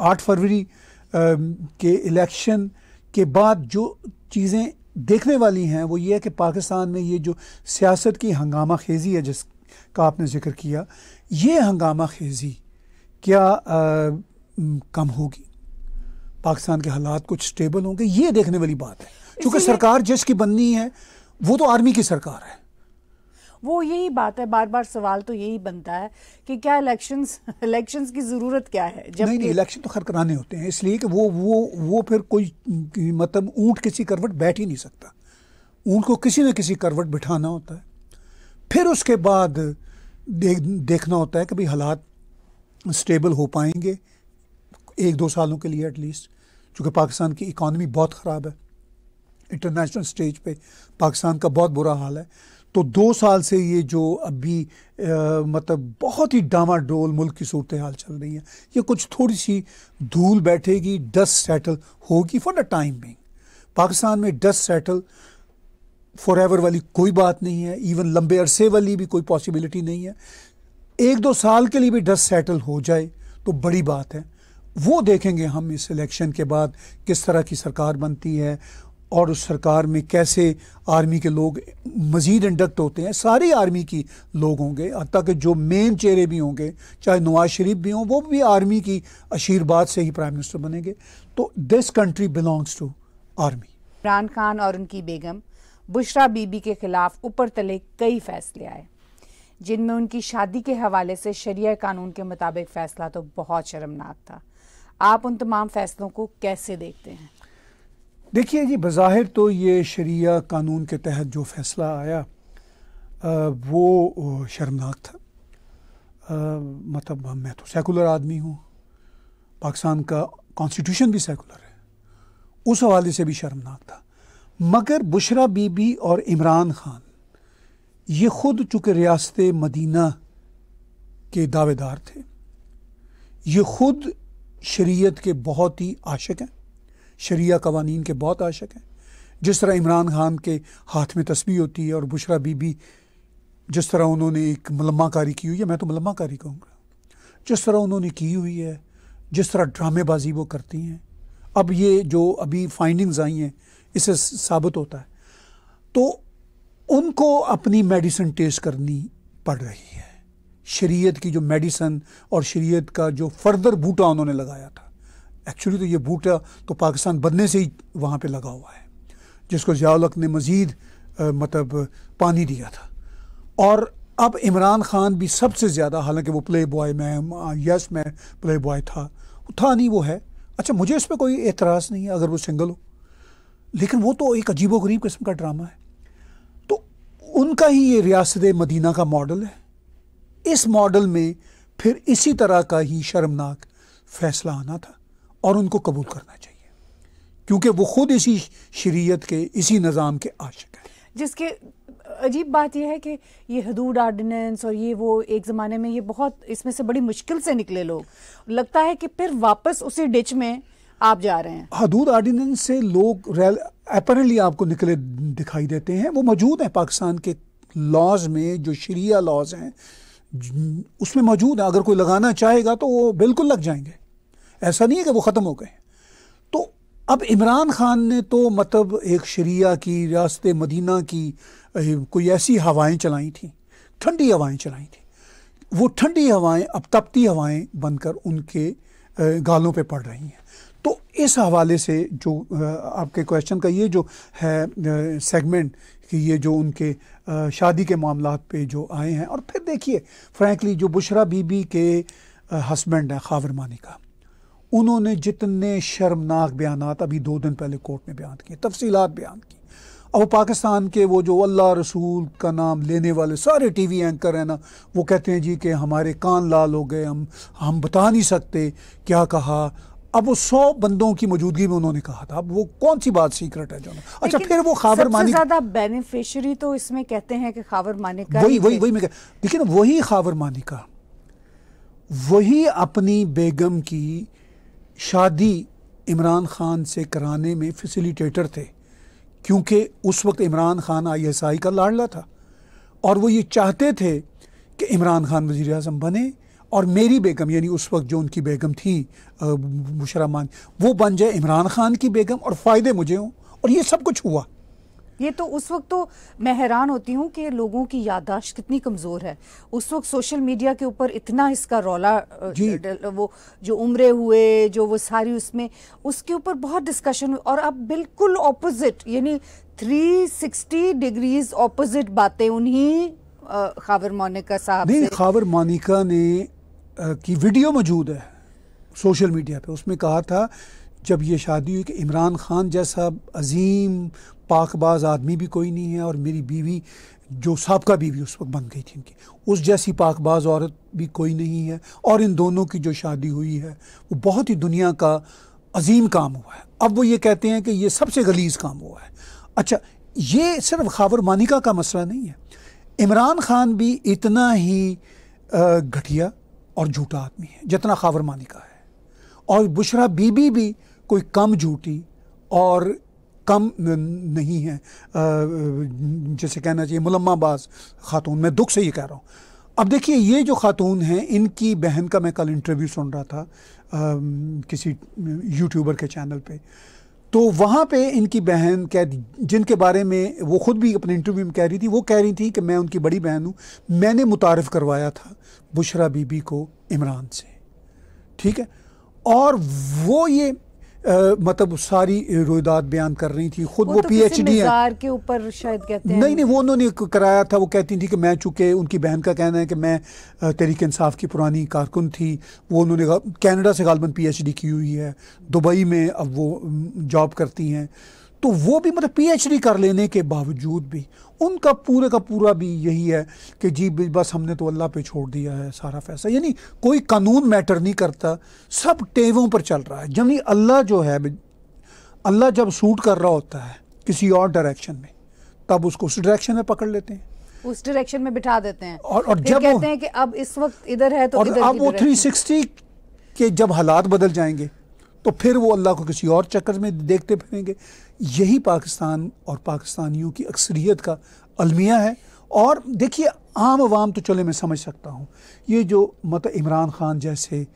8 फरवरी के इलेक्शन के बाद जो चीज़ें देखने वाली हैं वो ये है कि पाकिस्तान में ये जो सियासत की हंगामा खेज़ी है जिसका आपने जिक्र किया, ये हंगामा खेज़ी क्या कम होगी, पाकिस्तान के हालात कुछ स्टेबल होंगे, ये देखने वाली बात है। क्योंकि सरकार जिसकी बननी है वो तो आर्मी की सरकार है। वो यही बात है, बार बार सवाल तो यही बनता है कि क्या इलेक्शंस की ज़रूरत क्या है? जब नहीं, इलेक्शन तो खैर कराने होते हैं इसलिए कि वो फिर कोई मतलब ऊँट किसी करवट बैठ ही नहीं सकता, ऊँट को किसी न किसी करवट बिठाना होता है। फिर उसके बाद देखना होता है कि भाई हालात स्टेबल हो पाएंगे 1-2 सालों के लिए एटलीस्ट, क्योंकि पाकिस्तान की इकॉनमी बहुत ख़राब है, इंटरनेशनल स्टेज पे पाकिस्तान का बहुत बुरा हाल है। तो 2 साल से ये जो अभी मतलब बहुत ही डामाडोल मुल्क की सूरत हाल चल रही है, ये कुछ थोड़ी सी धूल बैठेगी, डस्ट सेटल होगी for the time being. Pakistan में डस्ट सेटल फॉरएवर वाली कोई बात नहीं है, इवन लंबे अरसे वाली भी कोई पॉसिबिलिटी नहीं है। 1-2 साल के लिए भी डस्ट सेटल हो जाए तो बड़ी बात है। वो देखेंगे हम इस इलेक्शन के बाद किस तरह की सरकार बनती है और उस सरकार में कैसे आर्मी के लोग मज़ीद इंडक्ट होते हैं। सारी आर्मी की लोग होंगे, हत्ता कि जो मेन चेहरे भी होंगे, चाहे नवाज शरीफ भी हों, वो भी आर्मी की आशीर्वाद से ही प्राइम मिनिस्टर बनेंगे। तो this country belongs to army. Imran Khan और उनकी बेगम बुशरा बीबी के खिलाफ ऊपर तले कई फैसले आए, जिनमें उनकी शादी के हवाले से शरिया कानून के मुताबिक फैसला तो बहुत शर्मनाक था। आप उन तमाम फैसलों को कैसे देखते हैं? देखिए जी, बज़ाहिर तो ये शरिया कानून के तहत जो फैसला आया वो शर्मनाक था। मतलब मैं तो सेकुलर आदमी हूँ, पाकिस्तान का कॉन्स्टिट्यूशन भी सेकुलर है, उस हवाले से भी शर्मनाक था। मगर बुशरा बीबी और इमरान खान ये ख़ुद चूँकि रियासत मदीना के दावेदार थे, ये ख़ुद शरीयत के बहुत ही आशिक हैं, शरिया कवानीन के बहुत आशिक हैं। जिस तरह इमरान खान के हाथ में तस्बीह होती है और बुशरा बीबी जिस तरह उन्होंने एक मलम्माकारी की हुई है, मैं तो मलम्माकारी कहूँगा, जिस तरह उन्होंने की हुई है, जिस तरह ड्रामेबाजी वो करती हैं, अब ये जो अभी फाइंडिंग्स आई हैं इससे साबित होता है, तो उनको अपनी मेडिसिन टेस्ट करनी पड़ रही है। शरीयत की जो मेडिसिन और शरीयत का जो फर्दर बूटा उन्होंने लगाया था, एक्चुअली तो ये बूटा तो पाकिस्तान बनने से ही वहाँ पे लगा हुआ है, जिसको ज़िया-उल हक ने मज़ीद मतलब पानी दिया था। और अब इमरान खान भी सबसे ज़्यादा, हालांकि वो प्ले बॉय में, यस मैं प्ले बॉय था नहीं, वो है। अच्छा, मुझे इस पर कोई एतराज़ नहीं है अगर वो सिंगल हो, लेकिन वो तो एक अजीबोगरीब किस्म का ड्रामा है। तो उनका ही ये रियासत मदीना का मॉडल है। इस मॉडल में फिर इसी तरह का ही शर्मनाक फैसला आना था और उनको कबूल करना चाहिए, क्योंकि वो खुद इसी शरीयत के, इसी निज़ाम के आशिक हैं। जिसके अजीब बात यह है कि ये हदूद ऑर्डिनेंस और ये वो एक ज़माने में ये बहुत इसमें से बड़ी मुश्किल से निकले लोग, लगता है कि फिर वापस उसी डिच में आप जा रहे हैं। हदूद ऑर्डिनेंस से लोग अपरेंटली आपको निकले दिखाई देते हैं। वो मौजूद हैं पाकिस्तान के लॉज में, जो शरिया लॉज हैं उसमें मौजूद है। अगर कोई लगाना चाहेगा तो वो बिल्कुल लग जाएंगे, ऐसा नहीं है कि वो ख़त्म हो गए। तो अब इमरान खान ने तो मतलब एक शरिया की, रियासत मदीना की कोई ऐसी हवाएं चलाई थी, ठंडी हवाएं चलाई थी। वो ठंडी हवाएं अब तपती हवाएं बनकर उनके गालों पे पड़ रही हैं। तो इस हवाले से जो आपके क्वेश्चन का ये जो है सेगमेंट कि ये जो उनके शादी के मामलात पे जो आए हैं, और फिर देखिए फ्रैंकली जो बुशरा बीबी के हस्बैंड हैं खावर मानिका, उन्होंने जितने शर्मनाक बयानात अभी 2 दिन पहले कोर्ट में बयान किए, तफसीलात बयान की। अब पाकिस्तान के वो जो अल्लाह रसूल का नाम लेने वाले सारे टीवी एंकर हैं ना, वो कहते हैं जी कि हमारे कान लाल हो गए, हम बता नहीं सकते क्या कहा। अब वो 100 बंदों की मौजूदगी में उन्होंने कहा था, अब वो कौन सी बात सीक्रेट है जो ना। अच्छा, फिर वो खावर मानिका ज्यादा बेनिफिशियरी तो इसमें कहते हैं कि खावर मानिका, वही मैं देखिए ना, वही खावर मानिका वही अपनी बेगम की शादी इमरान खान से कराने में फैसिलिटेटर थे, क्योंकि उस वक्त इमरान खान ISI का लाडला था और वो ये चाहते थे कि इमरान खान वज़ीर आज़म बने और मेरी बेगम, यानी उस वक्त जो उनकी बेगम थी बुशरा मान, वो बन जाए इमरान खान की बेगम और फ़ायदे मुझे हों। और ये सब कुछ हुआ। ये तो उस वक्त तो मैं हैरान होती हूँ कि लोगों की याददाश्त कितनी कमज़ोर है। उस वक्त सोशल मीडिया के ऊपर इतना इसका रौला, वो जो उम्रे हुए, जो वो सारी उसमें उसके ऊपर बहुत डिस्कशन हुई। और अब बिल्कुल ऑपोजिट, यानी 360 डिग्रीज ऑपोजिट बातें उन्हीं खावर मानिका साहब नहीं, से। खावर मानिका ने की वीडियो मौजूद है सोशल मीडिया पे। उसमें कहा था जब ये शादी हुई कि इमरान खान जैसा अजीम पाकबाज आदमी भी कोई नहीं है और मेरी बीवी जो साबका बीवी उस वक्त बन गई थी इनकी, उस जैसी पाकबाज औरत भी कोई नहीं है, और इन दोनों की जो शादी हुई है वो बहुत ही दुनिया का अजीम काम हुआ है। अब वो ये कहते हैं कि ये सबसे गलीज काम हुआ है। अच्छा, ये सिर्फ खावर मानिका का मसला नहीं है, इमरान खान भी इतना ही घटिया और झूठा आदमी है जितना खावर मानिका है, और बुशरा बीबी भी कोई कम झूठी और कम नहीं है, जैसे कहना चाहिए मुलम्माबाज खातून। मैं दुख से ये कह रहा हूँ। अब देखिए, ये जो खातून हैं, इनकी बहन का मैं कल इंटरव्यू सुन रहा था किसी यूट्यूबर के चैनल पे, तो वहाँ पे इनकी बहन जिनके बारे में वो ख़ुद भी अपने इंटरव्यू में कह रही थी, वो कह रही थी कि मैं उनकी बड़ी बहन हूँ, मैंने मुतारिफ़ करवाया था बुशरा बीबी को इमरान से, ठीक है। और वो ये मतलब सारी रोयदाद बयान कर रही थी। खुद वो PhD है के ऊपर शायद कहते हैं। नहीं, वो उन्होंने कराया था। वो कहती थी कि मैं, चूँकि उनकी बहन का कहना है कि मैं तहरीक इंसाफ की पुरानी कारकुन थी, वो उन्होंने कनाडा से गालबन PhD की हुई है, दुबई में अब वो जॉब करती हैं। तो वो भी मतलब PhD कर लेने के बावजूद भी उनका पूरे का पूरा भी यही है कि जी बस हमने तो अल्लाह पे छोड़ दिया है सारा फैसला, यानी कोई कानून मैटर नहीं करता, सब टेवों पर चल रहा है। जब अल्लाह जो है, अल्लाह जब सूट कर रहा होता है किसी और डायरेक्शन में, तब उसको उस डायरेक्शन में पकड़ लेते हैं, उस डायरेक्शन में बिठा देते हैं, और जब कहते हैं कि अब इस वक्त इधर है तो इधर, अब वो 360 के जब हालात बदल जाएंगे तो फिर वो अल्लाह को किसी और चक्कर में देखते फिरेंगे। यही पाकिस्तान और पाकिस्तानियों की अक्सरियत का अलमिया है। और देखिए, आम आवाम तो चले मैं समझ सकता हूँ, ये जो मतलब इमरान खान जैसे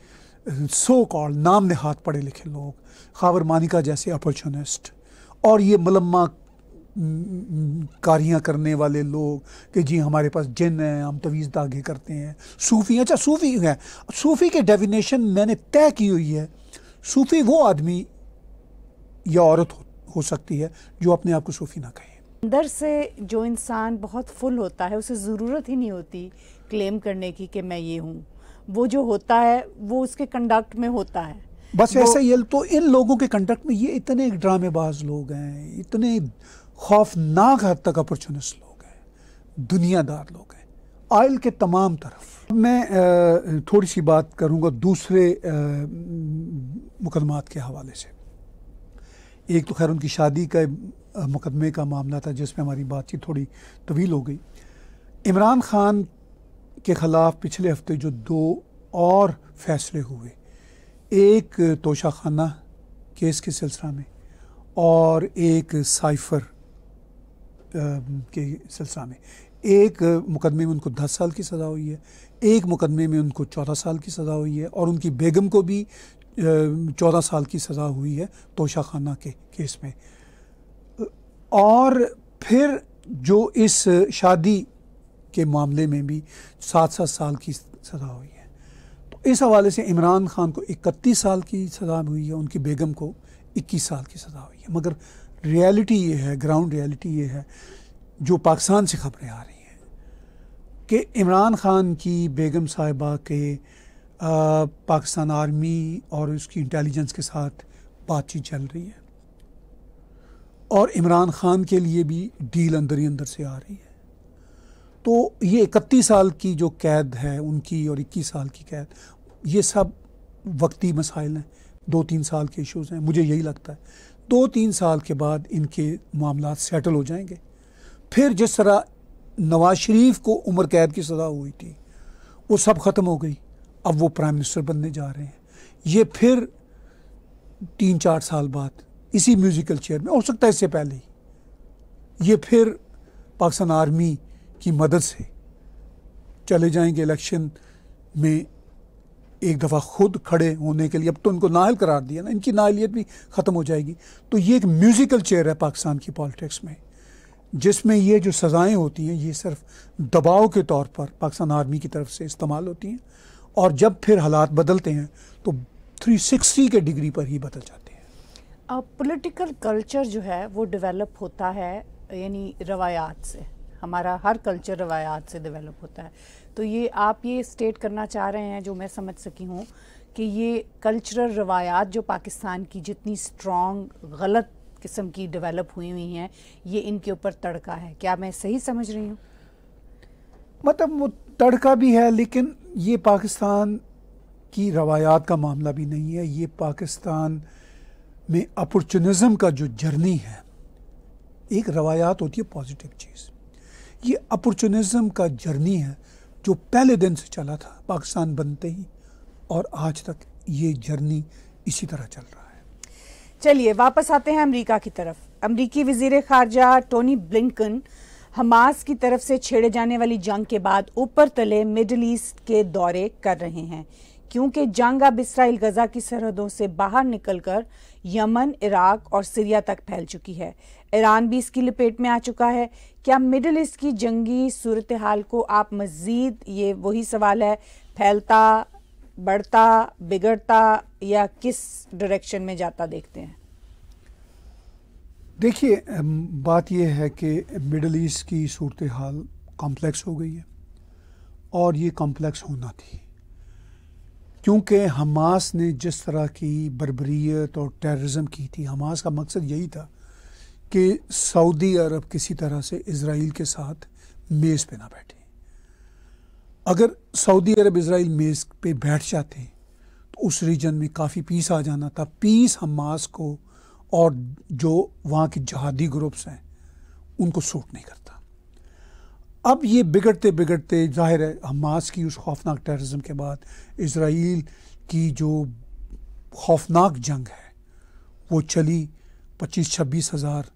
सो कॉल्ड नाम नहात पढ़े लिखे लोग, खावर मानिका जैसे अपॉर्चुनिस्ट, और ये मुलम्मा कारियाँ करने वाले लोग कि जी हमारे पास जिन है, हम तवीज़ दागे करते हैं, सूफ़ी। अच्छा, सूफ़ी है, सूफ़ी के डेफिनेशन मैंने तय की हुई है। सूफ़ी वो आदमी या औरत हो सकती है जो अपने आप को सूफ़ी ना कहे। अंदर से जो इंसान बहुत फुल होता है उसे ज़रूरत ही नहीं होती क्लेम करने की कि मैं ये हूँ। वो जो होता है वो उसके कंडक्ट में होता है। बस ऐसा ही है। तो इन लोगों के कंडक्ट में ये इतने ड्रामेबाज लोग हैं, इतने खौफनाक हद तक अपॉर्चुनिस्ट लोग हैं, दुनियादार लोग हैं, ऑयल के तमाम तरफ। मैं थोड़ी सी बात करूंगा दूसरे मुकदमात के हवाले से। एक तो खैर उनकी शादी का मुकदमे का मामला था जिसमें हमारी बातचीत थोड़ी तवील हो गई। इमरान खान के ख़िलाफ़ पिछले हफ्ते जो 2 और फैसले हुए, एक तोशाखाना केस के सिलसिला में और एक साइफर के सिलसिला में। एक मुकदमे में उनको 10 साल की सज़ा हुई है, एक मुकदमे में उनको 14 साल की सज़ा हुई है, और उनकी बेगम को भी 14 साल की सज़ा हुई है तोशाखाना के केस में। और फिर जो इस शादी के मामले में भी 7-7 साल की सज़ा हुई है। तो इस हवाले से इमरान खान को 31 साल की सज़ा हुई है, उनकी बेगम को 21 साल की सज़ा हुई है। मगर रियलिटी ये है, ग्राउंड रियलिटी ये है जो पाकिस्तान से खबरें आ रही हैं कि इमरान खान की बेगम साहिबा के पाकिस्तान आर्मी और उसकी इंटेलिजेंस के साथ बातचीत चल रही है, और इमरान खान के लिए भी डील अंदर ही अंदर से आ रही है। तो ये 31 साल की जो कैद है उनकी और 21 साल की कैद, ये सब वक्ती मसाइल हैं, 2-3 साल के इश्यूज़ हैं। मुझे यही लगता है 2-3 साल के बाद इनके मामला सेटल हो जाएंगे। फिर जिस तरह नवाज शरीफ को उम्र कैद की सज़ा हुई थी वो सब ख़त्म हो गई, अब वो प्राइम मिनिस्टर बनने जा रहे हैं। ये फिर 3-4 साल बाद इसी म्यूज़िकल चेयर में, हो सकता है इससे पहले ही, ये फिर पाकिस्तान आर्मी की मदद से चले जाएंगे इलेक्शन में एक दफ़ा खुद खड़े होने के लिए। अब तो उनको नाअहल करार दिया ना, इनकी नाअहलियत भी ख़त्म हो जाएगी। तो ये एक म्यूज़िकल चेयर है पाकिस्तान की पॉलिटिक्स में, जिसमें ये जो सज़ाएं होती हैं ये सिर्फ दबाव के तौर पर पाकिस्तान आर्मी की तरफ से इस्तेमाल होती हैं, और जब फिर हालात बदलते हैं तो 360 के डिग्री पर ही बदल जाते हैं। पॉलिटिकल कल्चर जो है वो डेवलप होता है, यानी रवायात से। हमारा हर कल्चर रवायात से डेवलप होता है। तो ये आप ये स्टेट करना चाह रहे हैं, जो मैं समझ सकी हूँ, कि ये कल्चरल रवायात जो पाकिस्तान की जितनी स्ट्रॉन्ग गलत किस्म की डेवलप हुई हैं, ये इनके ऊपर तड़का है। क्या मैं सही समझ रही हूँ? मतलब वो तड़का भी है, लेकिन ये पाकिस्तान की रवायात का मामला भी नहीं है। ये पाकिस्तान में अपॉर्चुनिज्म का जो जर्नी है, एक रवायात होती है पॉजिटिव चीज़, ये अपॉर्चुनिज्म का जर्नी है जो पहले दिन से चला था पाकिस्तान बनते ही, और आज तक ये जर्नी इसी तरह चल रहा है। चलिए वापस आते हैं अमेरिका की तरफ। अमेरिकी वज़ीर ख़ारजा टोनी ब्लिंकन हमास की तरफ से छेड़े जाने वाली जंग के बाद ऊपर तले मिडल ईस्ट के दौरे कर रहे हैं, क्योंकि जंग अब इसराइल गजा की सरहदों से बाहर निकलकर यमन, इराक और सीरिया तक फैल चुकी है। ईरान भी इसकी लपेट में आ चुका है। क्या मिडल ईस्ट की जंगी सूरत हाल को आप मज़ीद, ये वही सवाल है, फैलता, बढ़ता, बिगड़ता या किस डायरेक्शन में जाता देखते हैं? देखिए, बात यह है कि मिडल ईस्ट की सूरत हाल कॉम्प्लेक्स हो गई है, और ये कॉम्प्लेक्स होना थी, क्योंकि हमास ने जिस तरह की बर्बरियत और टेररिज्म की थी। हमास का मकसद यही था कि सऊदी अरब किसी तरह से इजराइल के साथ मेज़ पे ना बैठे। अगर सऊदी अरब इजराइल मेज़ पे बैठ जाते तो उस रीजन में काफ़ी पीस आ जाना था। पीस हमास को और जो वहाँ के जहादी ग्रुप्स हैं उनको सूट नहीं करता। अब ये बिगड़ते बिगड़ते, जाहिर है हमास की उस खौफनाक टेररिज्म के बाद इजराइल की जो खौफनाक जंग है वो चली, 25-26 हज़ार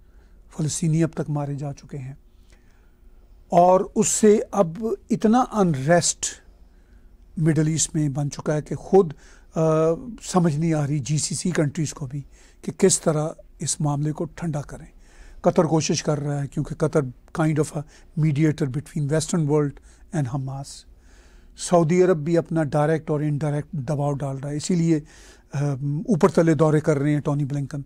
फ़लस्तीनी अब तक मारे जा चुके हैं, और उससे अब इतना अनरेस्ट मिडल ईस्ट में बन चुका है कि खुद समझ नहीं आ रही जीसीसी कंट्रीज़ को भी कि किस तरह इस मामले को ठंडा करें। कतर कोशिश कर रहा है, क्योंकि Qatar kind of a mediator between western world and Hamas. Saudi Arab भी अपना डायरेक्ट और इनडायरेक्ट दबाव डाल रहा है, इसीलिए ऊपर तले दौरे कर रहे हैं टोनी ब्लिंकन।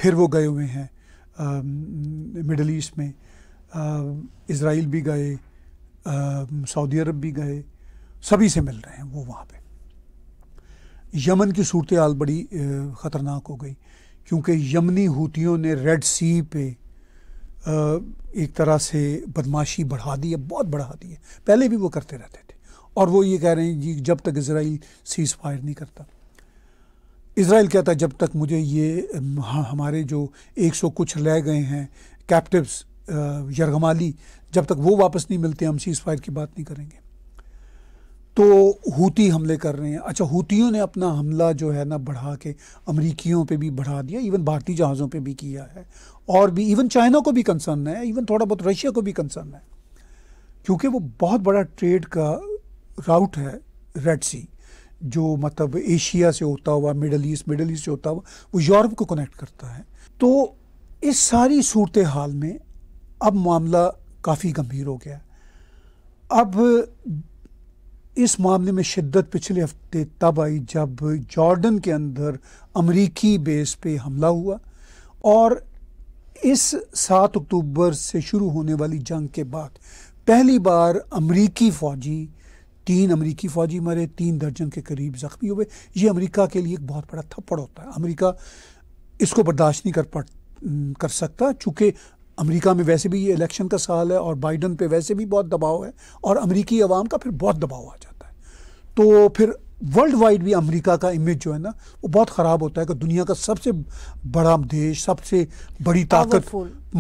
फिर वो गए हुए हैं मिडल ईस्ट में, इज़राइल भी गए, सऊदी अरब भी गए, सभी से मिल रहे हैं वो वहाँ पे। यमन की सूरत हाल बड़ी ख़तरनाक हो गई, क्योंकि यमनी हूतियों ने रेड सी पे एक तरह से बदमाशी बढ़ा दी है, बहुत बढ़ा दी है। पहले भी वो करते रहते थे, और वो ये कह रहे हैं जी जब तक इज़राइल सीज़ फायर नहीं करता। इज़राइल कहता है जब तक मुझे ये हमारे जो 100 कुछ रह गए हैं कैप्टिव्स यरगमाली, जब तक वो वापस नहीं मिलते हम सीज़ फायर की बात नहीं करेंगे। तो हूती हमले कर रहे हैं। अच्छा, हूतियों ने अपना हमला जो है ना बढ़ा के अमरीकियों पे भी बढ़ा दिया, इवन भारतीय जहाज़ों पे भी किया है, और भी इवन चाइना को भी कंसर्न है, इवन थोड़ा बहुत रशिया को भी कंसर्न है, क्योंकि वो बहुत बड़ा ट्रेड का राउट है रेड सी, जो मतलब एशिया से होता हुआ मिडल ईस्ट से होता हुआ वो यूरोप को कनेक्ट करता है। तो इस सारी सूरत हाल में अब मामला काफ़ी गंभीर हो गया। अब इस मामले में शिद्दत पिछले हफ्ते तब आई जब जॉर्डन के अंदर अमरीकी बेस पे हमला हुआ, और इस 7 अक्टूबर से शुरू होने वाली जंग के बाद पहली बार 3 अमरीकी फ़ौजी मरे, 3 दर्जन के करीब ज़ख्मी हुए। ये अमेरिका के लिए एक बहुत बड़ा थप्पड़ होता है। अमेरिका इसको बर्दाश्त नहीं कर सकता, चूँकि अमेरिका में वैसे भी ये इलेक्शन का साल है और बाइडन पे वैसे भी बहुत दबाव है, और अमेरिकी अवाम का फिर बहुत दबाव आ जाता है। तो फिर वर्ल्ड वाइड भी अमेरिका का इमेज जो है ना वो बहुत ख़राब होता है कि दुनिया का सबसे बड़ा देश, सबसे बड़ी ताकत,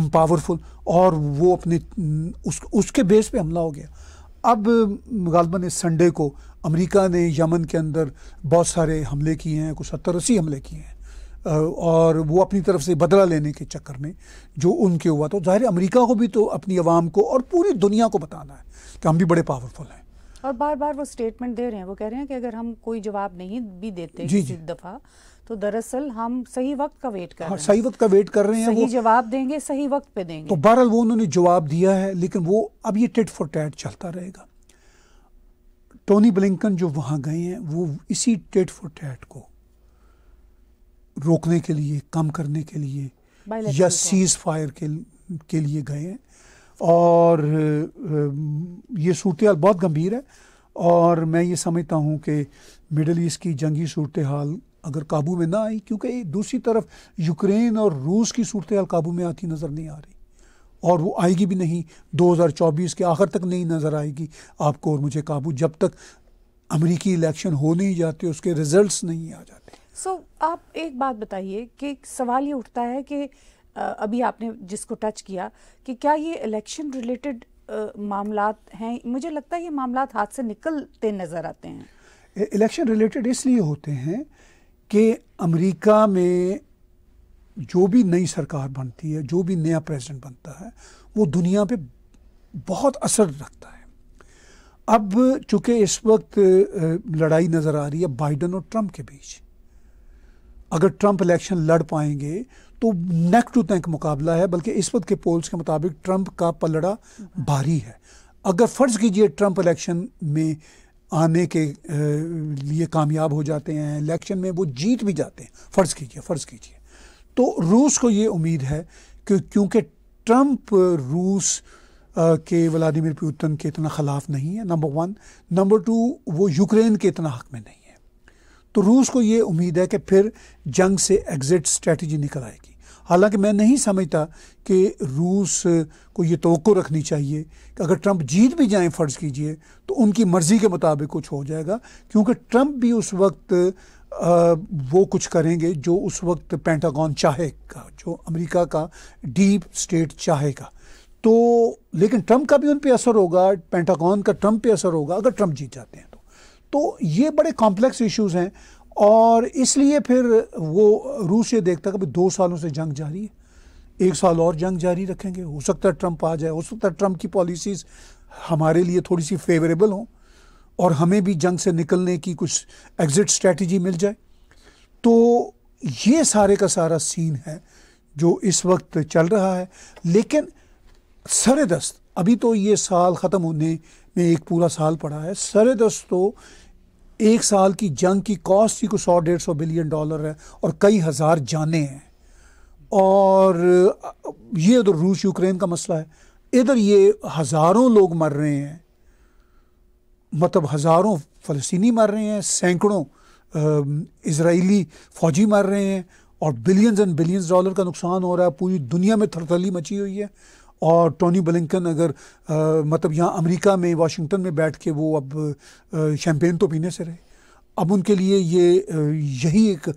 पावरफुल, और वो अपने उसके बेस पे हमला हो गया। अब गालबन इस संडे को अमेरिका ने यमन के अंदर बहुत सारे हमले किए हैं, कुछ 70-80 हमले किए हैं, और वो अपनी तरफ से बदला लेने के चक्कर में जो उनके हुआ, तो जाहिर है अमेरिका को भी तो अपनी आवाम को और पूरी दुनिया को बताना है कि हम भी बड़े पावरफुल हैं। और बार बार वो स्टेटमेंट दे रहे हैं, वो कह रहे हैं कि अगर हम कोई जवाब नहीं भी देते किसी दफ़ा, तो दरअसल हम सही वक्त का वेट कर रहे हैं। सही वक्त का वेट कर रहे हैं, सही जवाब देंगे, सही वक्त पे देंगे। तो बहरहाल वो उन्होंने जवाब दिया है, लेकिन वो अब ये टिट फॉर टैट चलता रहेगा। टोनी ब्लिंकन जो वहाँ गए हैं वो इसी टिट फॉर टैट को रोकने के लिए, कम करने के लिए, या सीज़ फायर के लिए गए हैं। और ये सूरत हाल बहुत गंभीर है, और मैं ये समझता हूँ कि मिडल ईस्ट की जंगी सूरत हाल अगर काबू में ना आई, क्योंकि दूसरी तरफ यूक्रेन और रूस की सूरत हाल काबू में आती नज़र नहीं आ रही, और वो आएगी भी नहीं, 2024 के आखिर तक नहीं नज़र आएगी आपको और मुझे काबू, जब तक अमेरिकी इलेक्शन हो नहीं जाते, उसके रिजल्ट्स नहीं आ जाते। आप एक बात बताइए कि सवाल ये उठता है कि अभी आपने जिसको टच किया कि क्या ये इलेक्शन रिलेटेड मामलात हैं? मुझे लगता है ये मामलात हाथ से निकलते नज़र आते हैं। इलेक्शन रिलेटेड इसलिए होते हैं कि अमेरिका में जो भी नई सरकार बनती है, जो भी नया प्रेसिडेंट बनता है, वो दुनिया पे बहुत असर रखता है। अब चूँकि इस वक्त लड़ाई नज़र आ रही है बाइडन और ट्रंप के बीच, अगर ट्रंप इलेक्शन लड़ पाएंगे तो नेक टू नेक मुकाबला है, बल्कि इस वक्त के पोल्स के मुताबिक ट्रंप का पलड़ा भारी है। अगर फ़र्ज़ कीजिए ट्रंप इलेक्शन में आने के लिए कामयाब हो जाते हैं, इलेक्शन में वो जीत भी जाते हैं, फ़र्ज़ कीजिए, तो रूस को ये उम्मीद है कि क्योंकि ट्रंप रूस के व्लादिमीर पुतिन के इतना ख़िलाफ़ नहीं है, नंबर 1, नंबर 2 वो यूक्रेन के इतना हक में नहीं है, तो रूस को ये उम्मीद है कि फिर जंग से एग्ज़िट स्ट्रेटजी निकल आएगी। हालांकि मैं नहीं समझता कि रूस को ये तवक्को रखनी चाहिए कि अगर ट्रंप जीत भी जाएं, फ़र्ज़ कीजिए, तो उनकी मर्ज़ी के मुताबिक कुछ हो जाएगा, क्योंकि ट्रंप भी उस वक्त वो कुछ करेंगे जो उस वक्त पेंटागन चाहेगा, जो अमेरिका का डीप स्टेट चाहेगा। तो लेकिन ट्रंप का भी उन पे असर होगा, पेंटागन का ट्रंप पे असर होगा अगर ट्रंप जीत जाते हैं तो ये बड़े कॉम्प्लेक्स इश्यूज़ हैं, और इसलिए फिर वो रूस ये देखता है कि 2 सालों से जंग जारी है, 1 साल और जंग जारी रखेंगे, हो सकता है ट्रंप आ जाए, हो सकता है ट्रंप की पॉलिसीज़ हमारे लिए थोड़ी सी फेवरेबल हों और हमें भी जंग से निकलने की कुछ एग्ज़िट स्ट्रेटजी मिल जाए। तो ये सारे का सारा सीन है जो इस वक्त चल रहा है। लेकिन सरेदस्त अभी तो ये साल ख़त्म होने में एक पूरा साल पड़ा है, सरेदस्त तो 1 साल की जंग की कॉस्ट ही को $100-150 बिलियन है और कई हज़ार जानें हैं, और ये उधर रूस यूक्रेन का मसला है, इधर ये हज़ारों लोग मर रहे हैं, मतलब हज़ारों फ़लस्तीनी मर रहे हैं, सैकड़ों इजरायली फ़ौजी मर रहे हैं, और बिलियंस एंड बिलियंस डॉलर का नुकसान हो रहा है। पूरी दुनिया में थरथली मची हुई है। और टोनी ब्लिंकन अगर मतलब यहाँ अमेरिका में वाशिंगटन में बैठ के वो अब शैम्पेन तो पीने से रहे, अब उनके लिए ये यही एक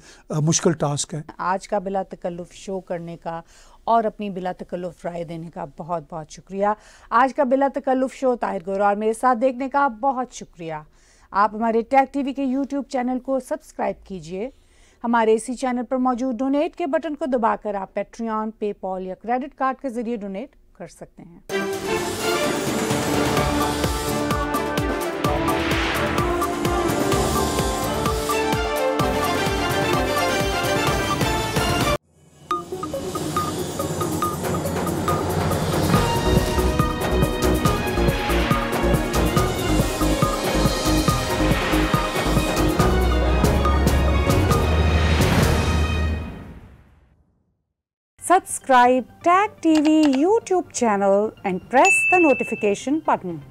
मुश्किल टास्क है। आज का बिला तकल्लुफ़ शो करने का और अपनी बिला तकल्लुफ़ राय देने का बहुत बहुत शुक्रिया। आज का बिला तकल्लुफ़ शो ताहिर गोरार मेरे साथ देखने का बहुत शुक्रिया। आप हमारे टैग टीवी के यूट्यूब चैनल को सब्सक्राइब कीजिए। हमारे इसी चैनल पर मौजूद डोनेट के बटन को दबाकर आप पैट्रियन, पेपॉल या क्रेडिट कार्ड के जरिए डोनेट कर सकते हैं। Subscribe Tag TV YouTube channel and press the notification button.